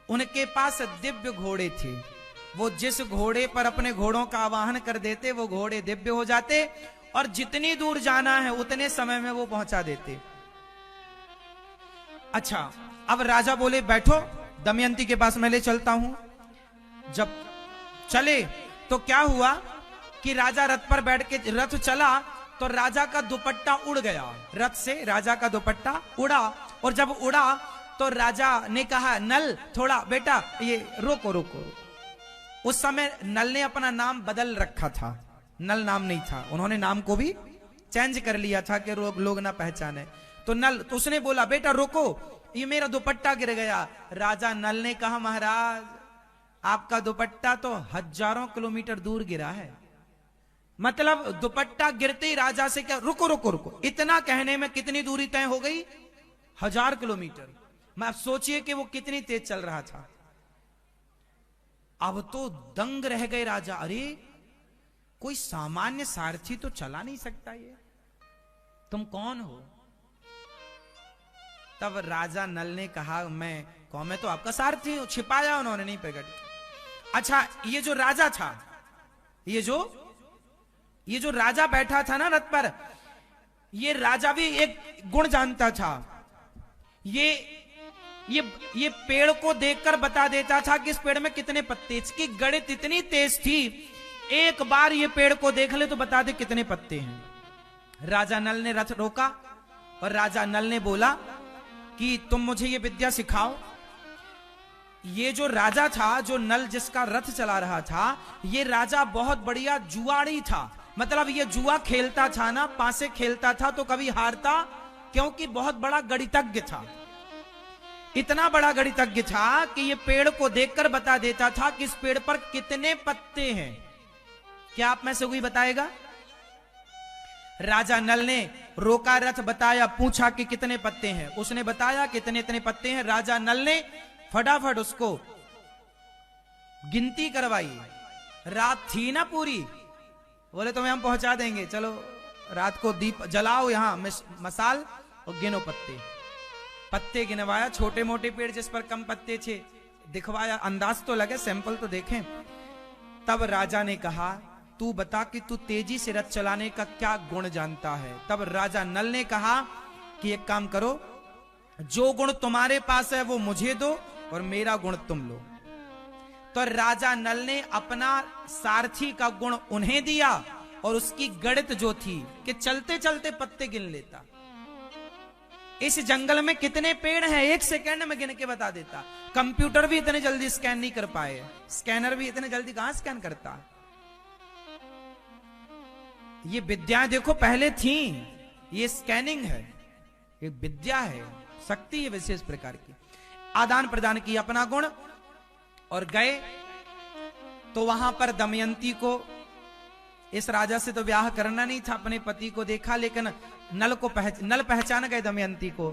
उनके पास दिव्य घोड़े थे। वो जिस घोड़े पर अपने घोड़ों का आवाहन कर देते, वो घोड़े दिव्य हो जाते और जितनी दूर जाना है उतने समय में वो पहुंचा देते। अच्छा, अब राजा बोले बैठो, दमयंती के पास मैं ले चलता हूं। जब चले तो क्या हुआ कि राजा रथ पर बैठ के, रथ चला तो राजा का दुपट्टा उड़ गया, रथ से राजा का दुपट्टा उड़ा। और जब उड़ा तो राजा ने कहा नल थोड़ा बेटा ये रोको रोको। उस समय नल ने अपना नाम बदल रखा था, नल नाम नहीं था, उन्होंने नाम को भी चेंज कर लिया था कि लोग ना पहचाने। तो नल, तो उसने बोला बेटा रोको, ये मेरा दुपट्टा गिर गया। राजा नल ने कहा महाराज आपका दुपट्टा तो हजारों किलोमीटर दूर गिरा है। मतलब दुपट्टा गिरते ही राजा से क्या, रुको रुको रुको, इतना कहने में कितनी दूरी तय हो गई? 1000 किलोमीटर। मैं अब सोचिए कि वो कितनी तेज चल रहा था। अब तो दंग रह गए राजा, अरे कोई सामान्य सारथी तो चला नहीं सकता, ये तुम कौन हो? तब राजा नल ने कहा, मैं तो आपका सारथी हूं। छिपाया उन्होंने, नहीं प्रकट किया। अच्छा, ये जो राजा था, ये जो राजा बैठा था ना रथ पर, ये राजा भी एक गुण जानता था। ये पेड़ को देखकर बता देता था कि इस पेड़ में कितने पत्ते। इसकी गणित इतनी तेज थी, एक बार ये पेड़ को देख ले तो बता दे कितने पत्ते हैं। राजा नल ने रथ रोका और राजा नल ने बोला कि तुम मुझे ये विद्या सिखाओ। ये जो राजा था, जो नल जिसका रथ चला रहा था, ये राजा बहुत बढ़िया जुआड़ी था। मतलब ये जुआ खेलता था ना, पासे खेलता था तो कभी हारता, क्योंकि बहुत बड़ा गणितज्ञ था। इतना बड़ा गणितज्ञ था कि ये पेड़ को देखकर बता देता था कि इस पेड़ पर कितने पत्ते हैं। क्या आप में से कोई बताएगा? राजा नल ने रोका रथ, बताया, पूछा कि कितने पत्ते हैं। उसने बताया कितने इतने पत्ते हैं। राजा नल ने फटाफट उसको गिनती करवाई। रात थी ना पूरी, बोले तुम्हें हम पहुंचा देंगे, चलो रात को दीप जलाओ यहां मसाल और गिनो पत्ते। पत्ते गिनवाया, छोटे मोटे पेड़ जिस पर कम पत्ते थे दिखवाया, अंदाज तो लगे, सैंपल तो देखें। तब राजा ने कहा, तू बता कि तू तेजी से रथ चलाने का क्या गुण जानता है। तब राजा नल ने कहा कि एक काम करो, जो गुण तुम्हारे पास है वो मुझे दो और मेरा गुण तुम लो। तो राजा नल ने अपना सारथी का गुण उन्हें दिया और उसकी गणित जो थी कि चलते चलते पत्ते गिन लेता। इस जंगल में कितने पेड़ हैं एक सेकंड में गिन के बता देता। कंप्यूटर भी इतने जल्दी स्कैन नहीं कर पाए, स्कैनर भी इतने जल्दी कहां स्कैन करता। ये विद्याएं देखो पहले थी, ये स्कैनिंग है, ये विद्या है, शक्ति है विशेष प्रकार की। आदान प्रदान किया अपना गुण और गए। तो वहां पर दमयंती को, इस राजा से तो ब्याह करना नहीं था, अपने पति को देखा, लेकिन नल पहचान गए दमयंती को,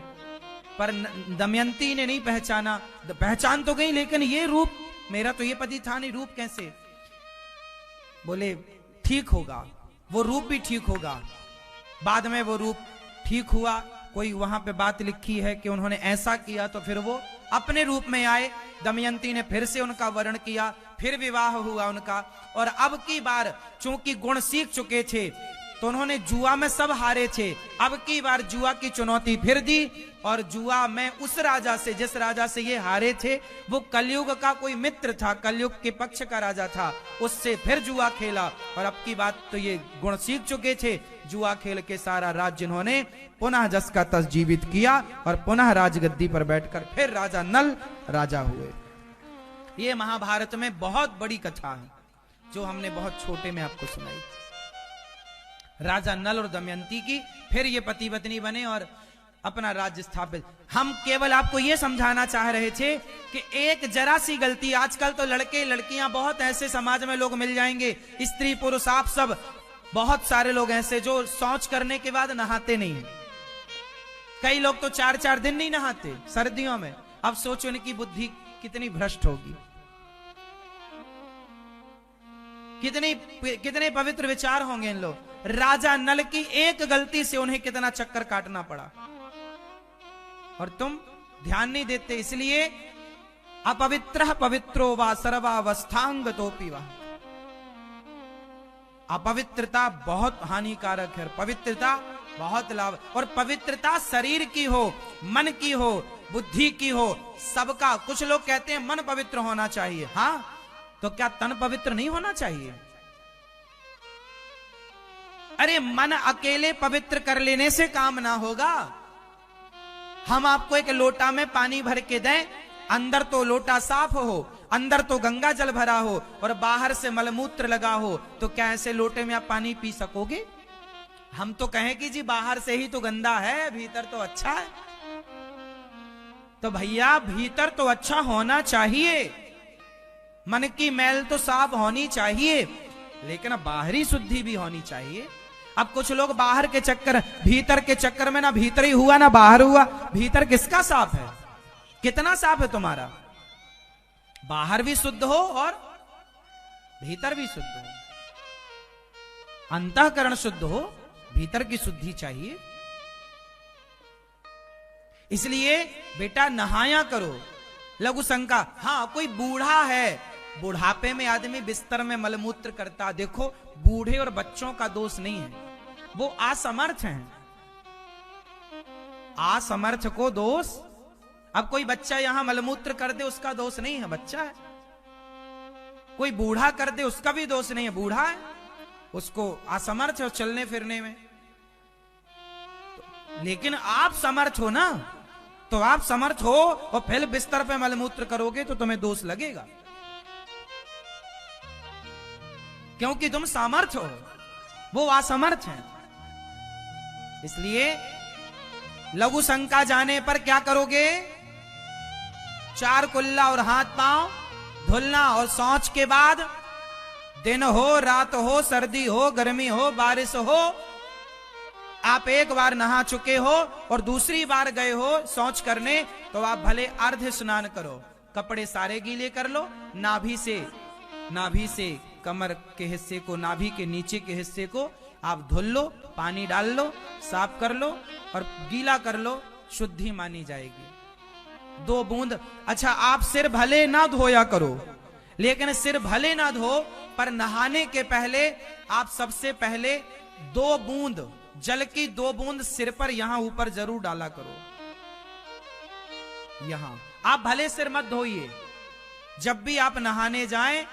पर दमयंती ने नहीं पहचाना। पहचान तो गई, लेकिन ये रूप, मेरा तो ये पति था नहीं, रूप कैसे? बोले ठीक होगा, वो रूप भी ठीक होगा। बाद में वो रूप ठीक हुआ। कोई वहां पे बात लिखी है कि उन्होंने ऐसा किया तो फिर वो अपने रूप में आए। दमयंती ने फिर से उनका वर्ण किया, फिर विवाह हुआ उनका। और अब की बार चूंकि गुण सीख चुके थे तो उन्होंने जुआ में सब हारे थे, अब की बार जुआ की चुनौती फिर दी और जुआ में उस राजा से, जिस राजा से ये हारे थे, वो कलयुग का कोई मित्र था, कलयुग के पक्ष का राजा था, उससे फिर जुआ खेला। और अब की बात तो ये गुण सीख चुके थे, जुआ खेल के सारा राज्य इन्होंने पुनः जस का तस जीवित किया और पुनः राजगद्दी पर बैठकर फिर राजा नल राजा हुए। ये महाभारत में बहुत बड़ी कथा है जो हमने बहुत छोटे में आपको सुनाई, राजा नल और दमयंती की। फिर ये पति पत्नी बने और अपना राज्य स्थापित। हम केवल आपको यह समझाना चाह रहे थे कि एक जरा सी गलती, आजकल तो लड़के लड़कियां बहुत ऐसे समाज में लोग मिल जाएंगे, स्त्री पुरुष आप सब, बहुत सारे लोग ऐसे जो शौच करने के बाद नहाते नहीं है। कई लोग तो 4-4 दिन नहीं नहाते सर्दियों में। अब सोचो इनकी बुद्धि कितनी भ्रष्ट होगी, कितने पवित्र विचार होंगे इन लोग। राजा नल की एक गलती से उन्हें कितना चक्कर काटना पड़ा और तुम ध्यान नहीं देते। इसलिए अपवित्र पवित्रो वा सर्वावस्थांग तोपी वा, अपवित्रता बहुत हानिकारक है, पवित्रता बहुत लाभ। और पवित्रता शरीर की हो, मन की हो, बुद्धि की हो, सबका। कुछ लोग कहते हैं मन पवित्र होना चाहिए, हाँ, तो क्या तन पवित्र नहीं होना चाहिए? अरे मन अकेले पवित्र कर लेने से काम ना होगा। हम आपको एक लोटा में पानी भर के दें, अंदर तो लोटा साफ हो, अंदर तो गंगा जल भरा हो और बाहर से मलमूत्र लगा हो, तो क्या ऐसे लोटे में आप पानी पी सकोगे? हम तो कहें कि जी बाहर से ही तो गंदा है, भीतर तो अच्छा है। तो भैया भीतर तो अच्छा होना चाहिए, मन की मैल तो साफ होनी चाहिए, लेकिन बाहरी शुद्धि भी होनी चाहिए। अब कुछ लोग बाहर के चक्कर, भीतर के चक्कर में ना भीतर ही हुआ ना बाहर हुआ। भीतर किसका साफ है? कितना साफ है तुम्हारा? बाहर भी शुद्ध हो और भीतर भी शुद्ध हो, अंतःकरण शुद्ध हो, भीतर की शुद्धि चाहिए। इसलिए बेटा नहाया करो। लघु शंका, हाँ कोई बूढ़ा है, बुढ़ापे में आदमी बिस्तर में मलमूत्र करता, देखो बूढ़े और बच्चों का दोष नहीं है, वो असमर्थ हैं, असमर्थ को दोष। अब कोई बच्चा यहां मलमूत्र कर दे उसका दोष नहीं है, बच्चा है। कोई बूढ़ा कर दे उसका भी दोष नहीं है, बूढ़ा है, उसको असमर्थ है चलने फिरने में। लेकिन आप समर्थ हो ना, तो आप समर्थ हो और फिर बिस्तर पे मलमूत्र करोगे तो तुम्हें दोष लगेगा, क्योंकि तुम सामर्थ हो, वो असमर्थ है। इसलिए लघु शंका जाने पर क्या करोगे? 4 कुल्ला और हाथ पांव धुलना, और शौच के बाद दिन हो रात हो सर्दी हो गर्मी हो बारिश हो, आप एक बार नहा चुके हो और दूसरी बार गए हो शौच करने, तो आप भले अर्ध स्नान करो, कपड़े सारे गीले कर लो, नाभि से कमर के हिस्से को, नाभि के नीचे के हिस्से को आप धुल लो, पानी डाल लो, साफ कर लो और गीला कर लो, शुद्धि मानी जाएगी। 2 बूंद। अच्छा, आप सिर भले ना धोया करो, लेकिन सिर भले ना धो, पर नहाने के पहले आप सबसे पहले 2 बूंद जल की 2 बूंद सिर पर यहां ऊपर जरूर डाला करो। यहां आप भले सिर मत धोइए, जब भी आप नहाने जाएं,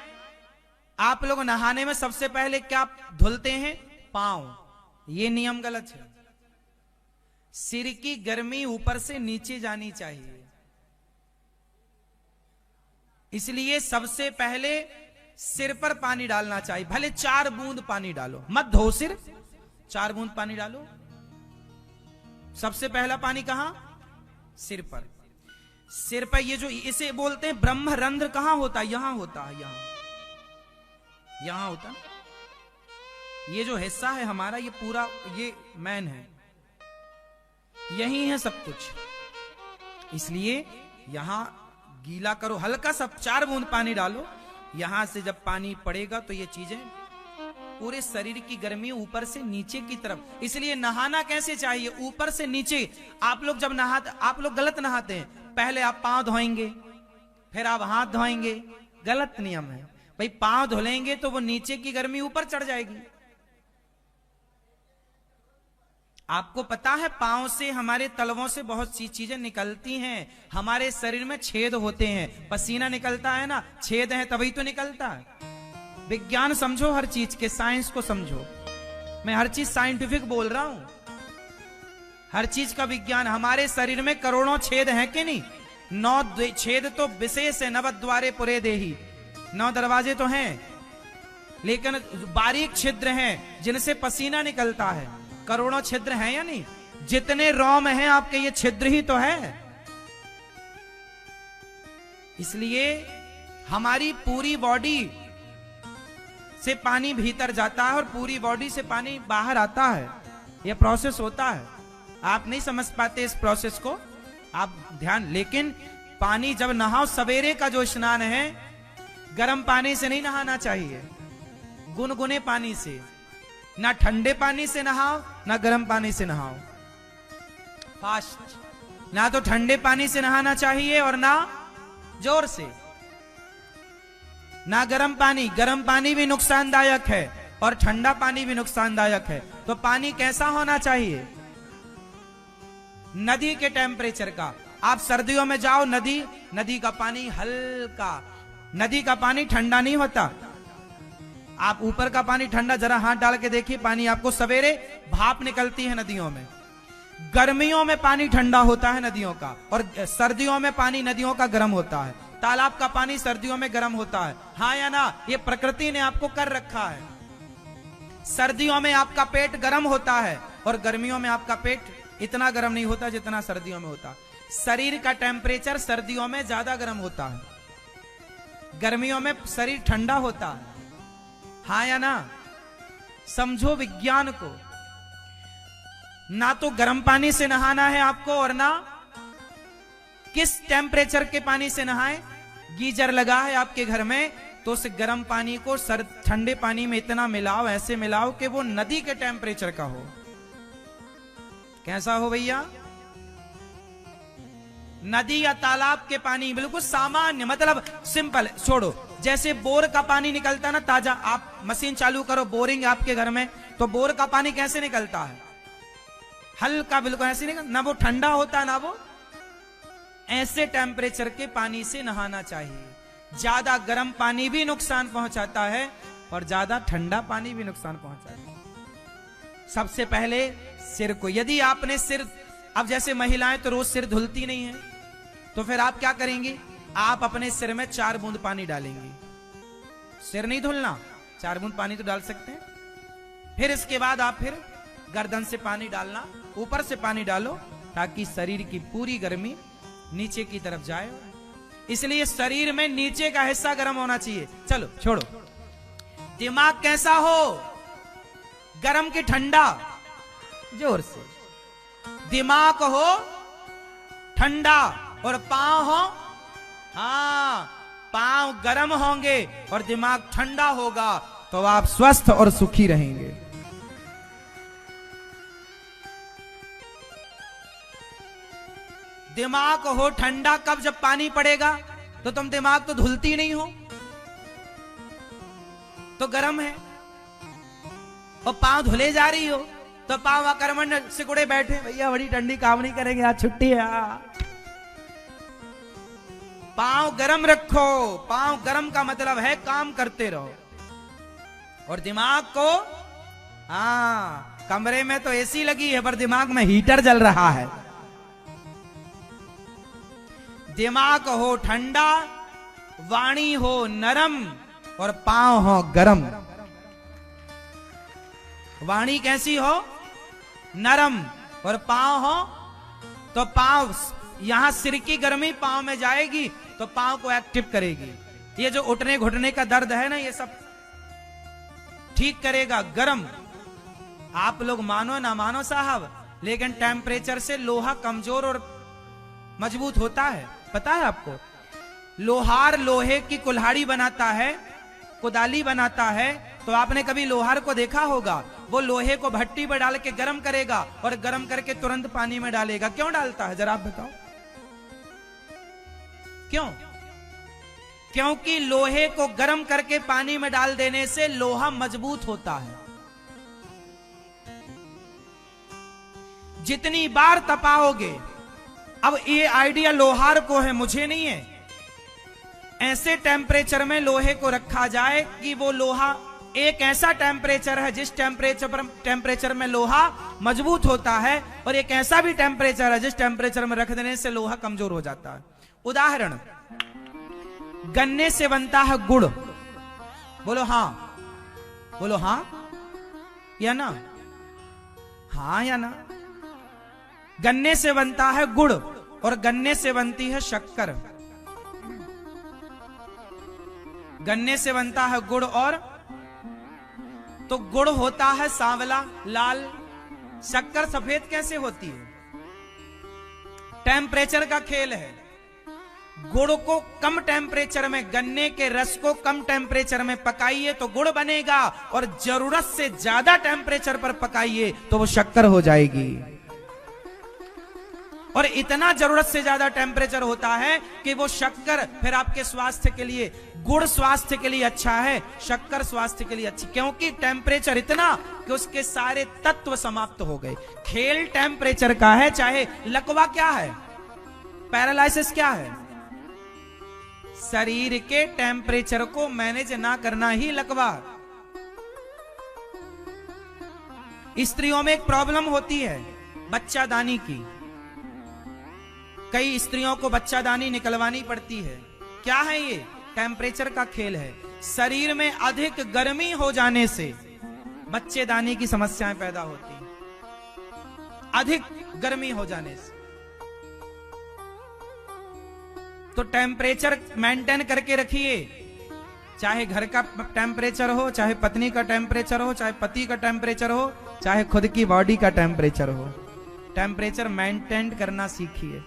आप लोग नहाने में सबसे पहले क्या धुलते हैं? पांव। ये नियम गलत है। सिर की गर्मी ऊपर से नीचे जानी चाहिए, इसलिए सबसे पहले सिर पर पानी डालना चाहिए। भले 4 बूंद पानी डालो, मत धो सिर, 4 बूंद पानी डालो। सबसे पहला पानी कहां? सिर पर। सिर पर ये जो इसे बोलते हैं ब्रह्म रंध्र, कहां होता है? यहां होता है, यहां होता। ये जो हिस्सा है हमारा, ये पूरा ये मैन है, यही है सब कुछ। इसलिए यहां गीला करो, हल्का सा 4 बूंद पानी डालो। यहां से जब पानी पड़ेगा तो ये चीजें पूरे शरीर की गर्मी ऊपर से नीचे की तरफ। इसलिए नहाना कैसे चाहिए? ऊपर से नीचे। आप लोग जब नहाते, आप लोग गलत नहाते हैं। पहले आप पांव धोएंगे, फिर आप हाथ धोएंगे, गलत नियम है भाई। पांव धुलेंगे तो वो नीचे की गर्मी ऊपर चढ़ जाएगी। आपको पता है पांव से, हमारे तलवों से बहुत सी चीजें निकलती हैं। हमारे शरीर में छेद होते हैं, पसीना निकलता है ना, छेद है तभी तो निकलता है। विज्ञान समझो, हर चीज के साइंस को समझो। मैं हर चीज साइंटिफिक बोल रहा हूं, हर चीज का विज्ञान। हमारे शरीर में करोड़ों छेद हैं कि नहीं? 9 छेद तो विशेष है, 9 द्वारे पुरे देही, 9 दरवाजे तो हैं, लेकिन बारीक छिद्र हैं जिनसे पसीना निकलता है। करोड़ों छिद्र हैं या नहीं? जितने रोम हैं आपके, ये छिद्र ही तो है। इसलिए हमारी पूरी बॉडी से पानी भीतर जाता है और पूरी बॉडी से पानी बाहर आता है। यह प्रोसेस होता है, आप नहीं समझ पाते इस प्रोसेस को, आप ध्यान। लेकिन पानी जब नहाओ, सवेरे का जो स्नान है, गर्म पानी से नहीं नहाना चाहिए, गुनगुने पानी से। ना ठंडे पानी से नहाओ, ना गर्म पानी से नहाओ। फास्ट, ना तो ठंडे पानी से नहाना चाहिए और ना जोर से, ना गर्म पानी। गर्म पानी भी नुकसानदायक है और ठंडा पानी भी नुकसानदायक है। तो पानी कैसा होना चाहिए? नदी के टेम्परेचर का। आप सर्दियों में जाओ, नदी का पानी हल्का, नदी का पानी ठंडा नहीं होता। आप ऊपर का पानी ठंडा, जरा हाथ डाल के देखिए, पानी आपको सवेरे भाप निकलती है नदियों में। गर्मियों में पानी ठंडा होता है नदियों का, और सर्दियों में पानी नदियों का गर्म होता है। तालाब का पानी सर्दियों में गर्म होता है, हाँ या ना? ये प्रकृति ने आपको कर रखा है। सर्दियों में आपका पेट गर्म होता है और गर्मियों में आपका पेट इतना गर्म नहीं होता जितना सर्दियों में होता। शरीर का टेम्परेचर सर्दियों में ज्यादा गर्म होता है, गर्मियों में शरीर ठंडा होता है, हाँ या ना? समझो विज्ञान को। ना तो गर्म पानी से नहाना है आपको, और ना किस टेम्परेचर के पानी से नहाएं। गीजर लगा है आपके घर में, तो उस गर्म पानी को ठंडे पानी में इतना मिलाओ, ऐसे मिलाओ कि वो नदी के टेम्परेचर का हो। कैसा हो भैया? नदी या तालाब के पानी, बिल्कुल सामान्य, मतलब सिंपल। छोड़ो, जैसे बोर का पानी निकलता है ना ताजा, आप मशीन चालू करो, बोरिंग आपके घर में, तो बोर का पानी कैसे निकलता है? हल्का, बिल्कुल ऐसे निकल, ना वो ठंडा होता ना वो। ऐसे टेम्परेचर के पानी से नहाना चाहिए। ज्यादा गर्म पानी भी नुकसान पहुंचाता है और ज्यादा ठंडा पानी भी नुकसान पहुंचाता है। सबसे पहले सिर को, यदि आपने सिर, अब जैसे महिलाएं तो रोज सिर धुलती नहीं है, तो फिर आप क्या करेंगे? आप अपने सिर में 4 बूंद पानी डालेंगे। सिर नहीं धुलना, 4 बूंद पानी तो डाल सकते हैं। फिर इसके बाद आप फिर गर्दन से पानी डालना, ऊपर से पानी डालो, ताकि शरीर की पूरी गर्मी नीचे की तरफ जाए। इसलिए शरीर में नीचे का हिस्सा गर्म होना चाहिए। चलो छोड़ो, दिमाग कैसा हो? गर्म की ठंडा? जोर से। दिमाग हो ठंडा और पांव हो, हाँ, पांव गर्म होंगे और दिमाग ठंडा होगा, तो आप स्वस्थ और सुखी रहेंगे। दिमाग हो ठंडा कब? जब पानी पड़ेगा, तो तुम दिमाग तो धुलती नहीं हो, तो गर्म है। और पांव धुले जा रही हो, तो पांव आक्रमण सिकुड़े बैठे, भैया बड़ी ठंडी, काम नहीं करेंगे आज, छुट्टी है। पांव गर्म रखो। पांव गर्म का मतलब है काम करते रहो। और दिमाग को, हाँ, कमरे में तो एसी लगी है पर दिमाग में हीटर जल रहा है। दिमाग हो ठंडा, वाणी हो नरम और पांव हो गरम। वाणी कैसी हो? नरम, और पांव हो, तो पांव, यहां सिर की गर्मी पांव में जाएगी तो पांव को एक्टिव करेगी। ये जो उठने घुटने का दर्द है ना, ये सब ठीक करेगा। गरम, आप लोग मानो ना मानो साहब, लेकिन टेम्परेचर से लोहा कमजोर और मजबूत होता है, पता है आपको? लोहार लोहे की कुल्हाड़ी बनाता है, कुदाली बनाता है, तो आपने कभी लोहार को देखा होगा? वो लोहे को भट्टी पर डाल के गर्म करेगा और गर्म करके तुरंत पानी में डालेगा। क्यों डालता है, जरा आप बताओ? क्यों? क्योंकि लोहे को गर्म करके पानी में डाल देने से लोहा मजबूत होता है। जितनी बार तपाओगे, अब ये आइडिया लोहार को है, मुझे नहीं है, ऐसे टेम्परेचर में लोहे को रखा जाए कि वो लोहा, एक ऐसा टेम्परेचर है जिस टेम्परेचर में लोहा मजबूत होता है, और एक ऐसा भी टेम्परेचर है जिस टेम्परेचर में रख देने से लोहा कमजोर हो जाता है। उदाहरण, गन्ने से बनता है गुड़। बोलो हाँ, बोलो हाँ या ना? हाँ या ना? गन्ने से बनता है गुड़ और गन्ने से बनती है शक्कर। गन्ने से बनता है गुड़, और तो गुड़ होता है सांवला लाल, शक्कर सफेद कैसे होती है? टेम्परेचर का खेल है। गुड़ को कम टेम्परेचर में, गन्ने के रस को कम टेम्परेचर में पकाइए तो गुड़ बनेगा, और जरूरत से ज्यादा टेम्परेचर पर पकाइए तो वो शक्कर हो जाएगी। और इतना जरूरत से ज्यादा टेम्परेचर होता है कि वो शक्कर फिर आपके स्वास्थ्य के लिए, गुड़ स्वास्थ्य के लिए अच्छा है, शक्कर स्वास्थ्य के लिए अच्छी, क्योंकि टेम्परेचर इतना कि उसके सारे तत्व समाप्त हो गए। खेल टेम्परेचर का है। चाहे लकवा क्या है, पैरालाइसिस क्या है, शरीर के टेम्परेचर को मैनेज ना करना ही लकवा। स्त्रियों में एक प्रॉब्लम होती है बच्चादानी की, कई स्त्रियों को बच्चादानी निकलवानी पड़ती है। क्या है ये? टेम्परेचर का खेल है। शरीर में अधिक गर्मी हो जाने से बच्चेदानी की समस्याएं पैदा होती हैं। अधिक गर्मी हो जाने से तो टेम्परेचर मेंटेन करके रखिए। चाहे घर का टेम्परेचर हो, चाहे पत्नी का टेम्परेचर हो, चाहे पति का टेम्परेचर हो, चाहे खुद की बॉडी का टेम्परेचर हो, टेम्परेचर मेंटेन करना सीखिए।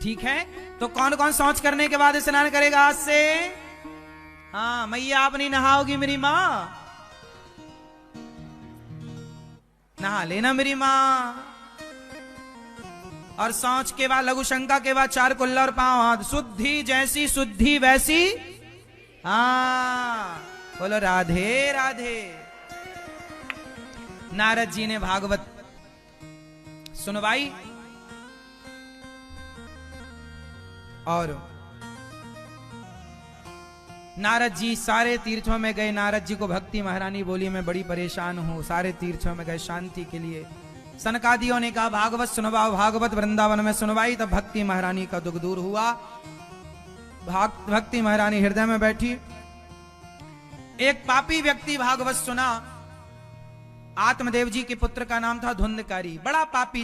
ठीक है, तो कौन कौन शौच करने के बाद स्नान करेगा आज से? हाँ, मैया आप नहीं नहाओगी मेरी माँ, नहा लेना मेरी माँ। और शौच के बाद, लघु शंका के बाद 4 कुल्ला और 5 हाथ, शुद्धि जैसी शुद्धि वैसी। हाँ, बोलो राधे राधे। नारद जी ने भागवत सुनवाई और नारद जी सारे तीर्थों में गए। नारद जी को भक्ति महारानी बोली मैं बड़ी परेशान हूं, सारे तीर्थों में गए शांति के लिए। सनकादियों ने कहा भागवत सुनवाओ, भागवत वृंदावन में सुनवाई, तब भक्ति महारानी का दुख दूर हुआ। भक्ति महारानी हृदय में बैठी। एक पापी व्यक्ति भागवत सुना, आत्मदेव जी के पुत्र का नाम था धुंधकारी, बड़ा पापी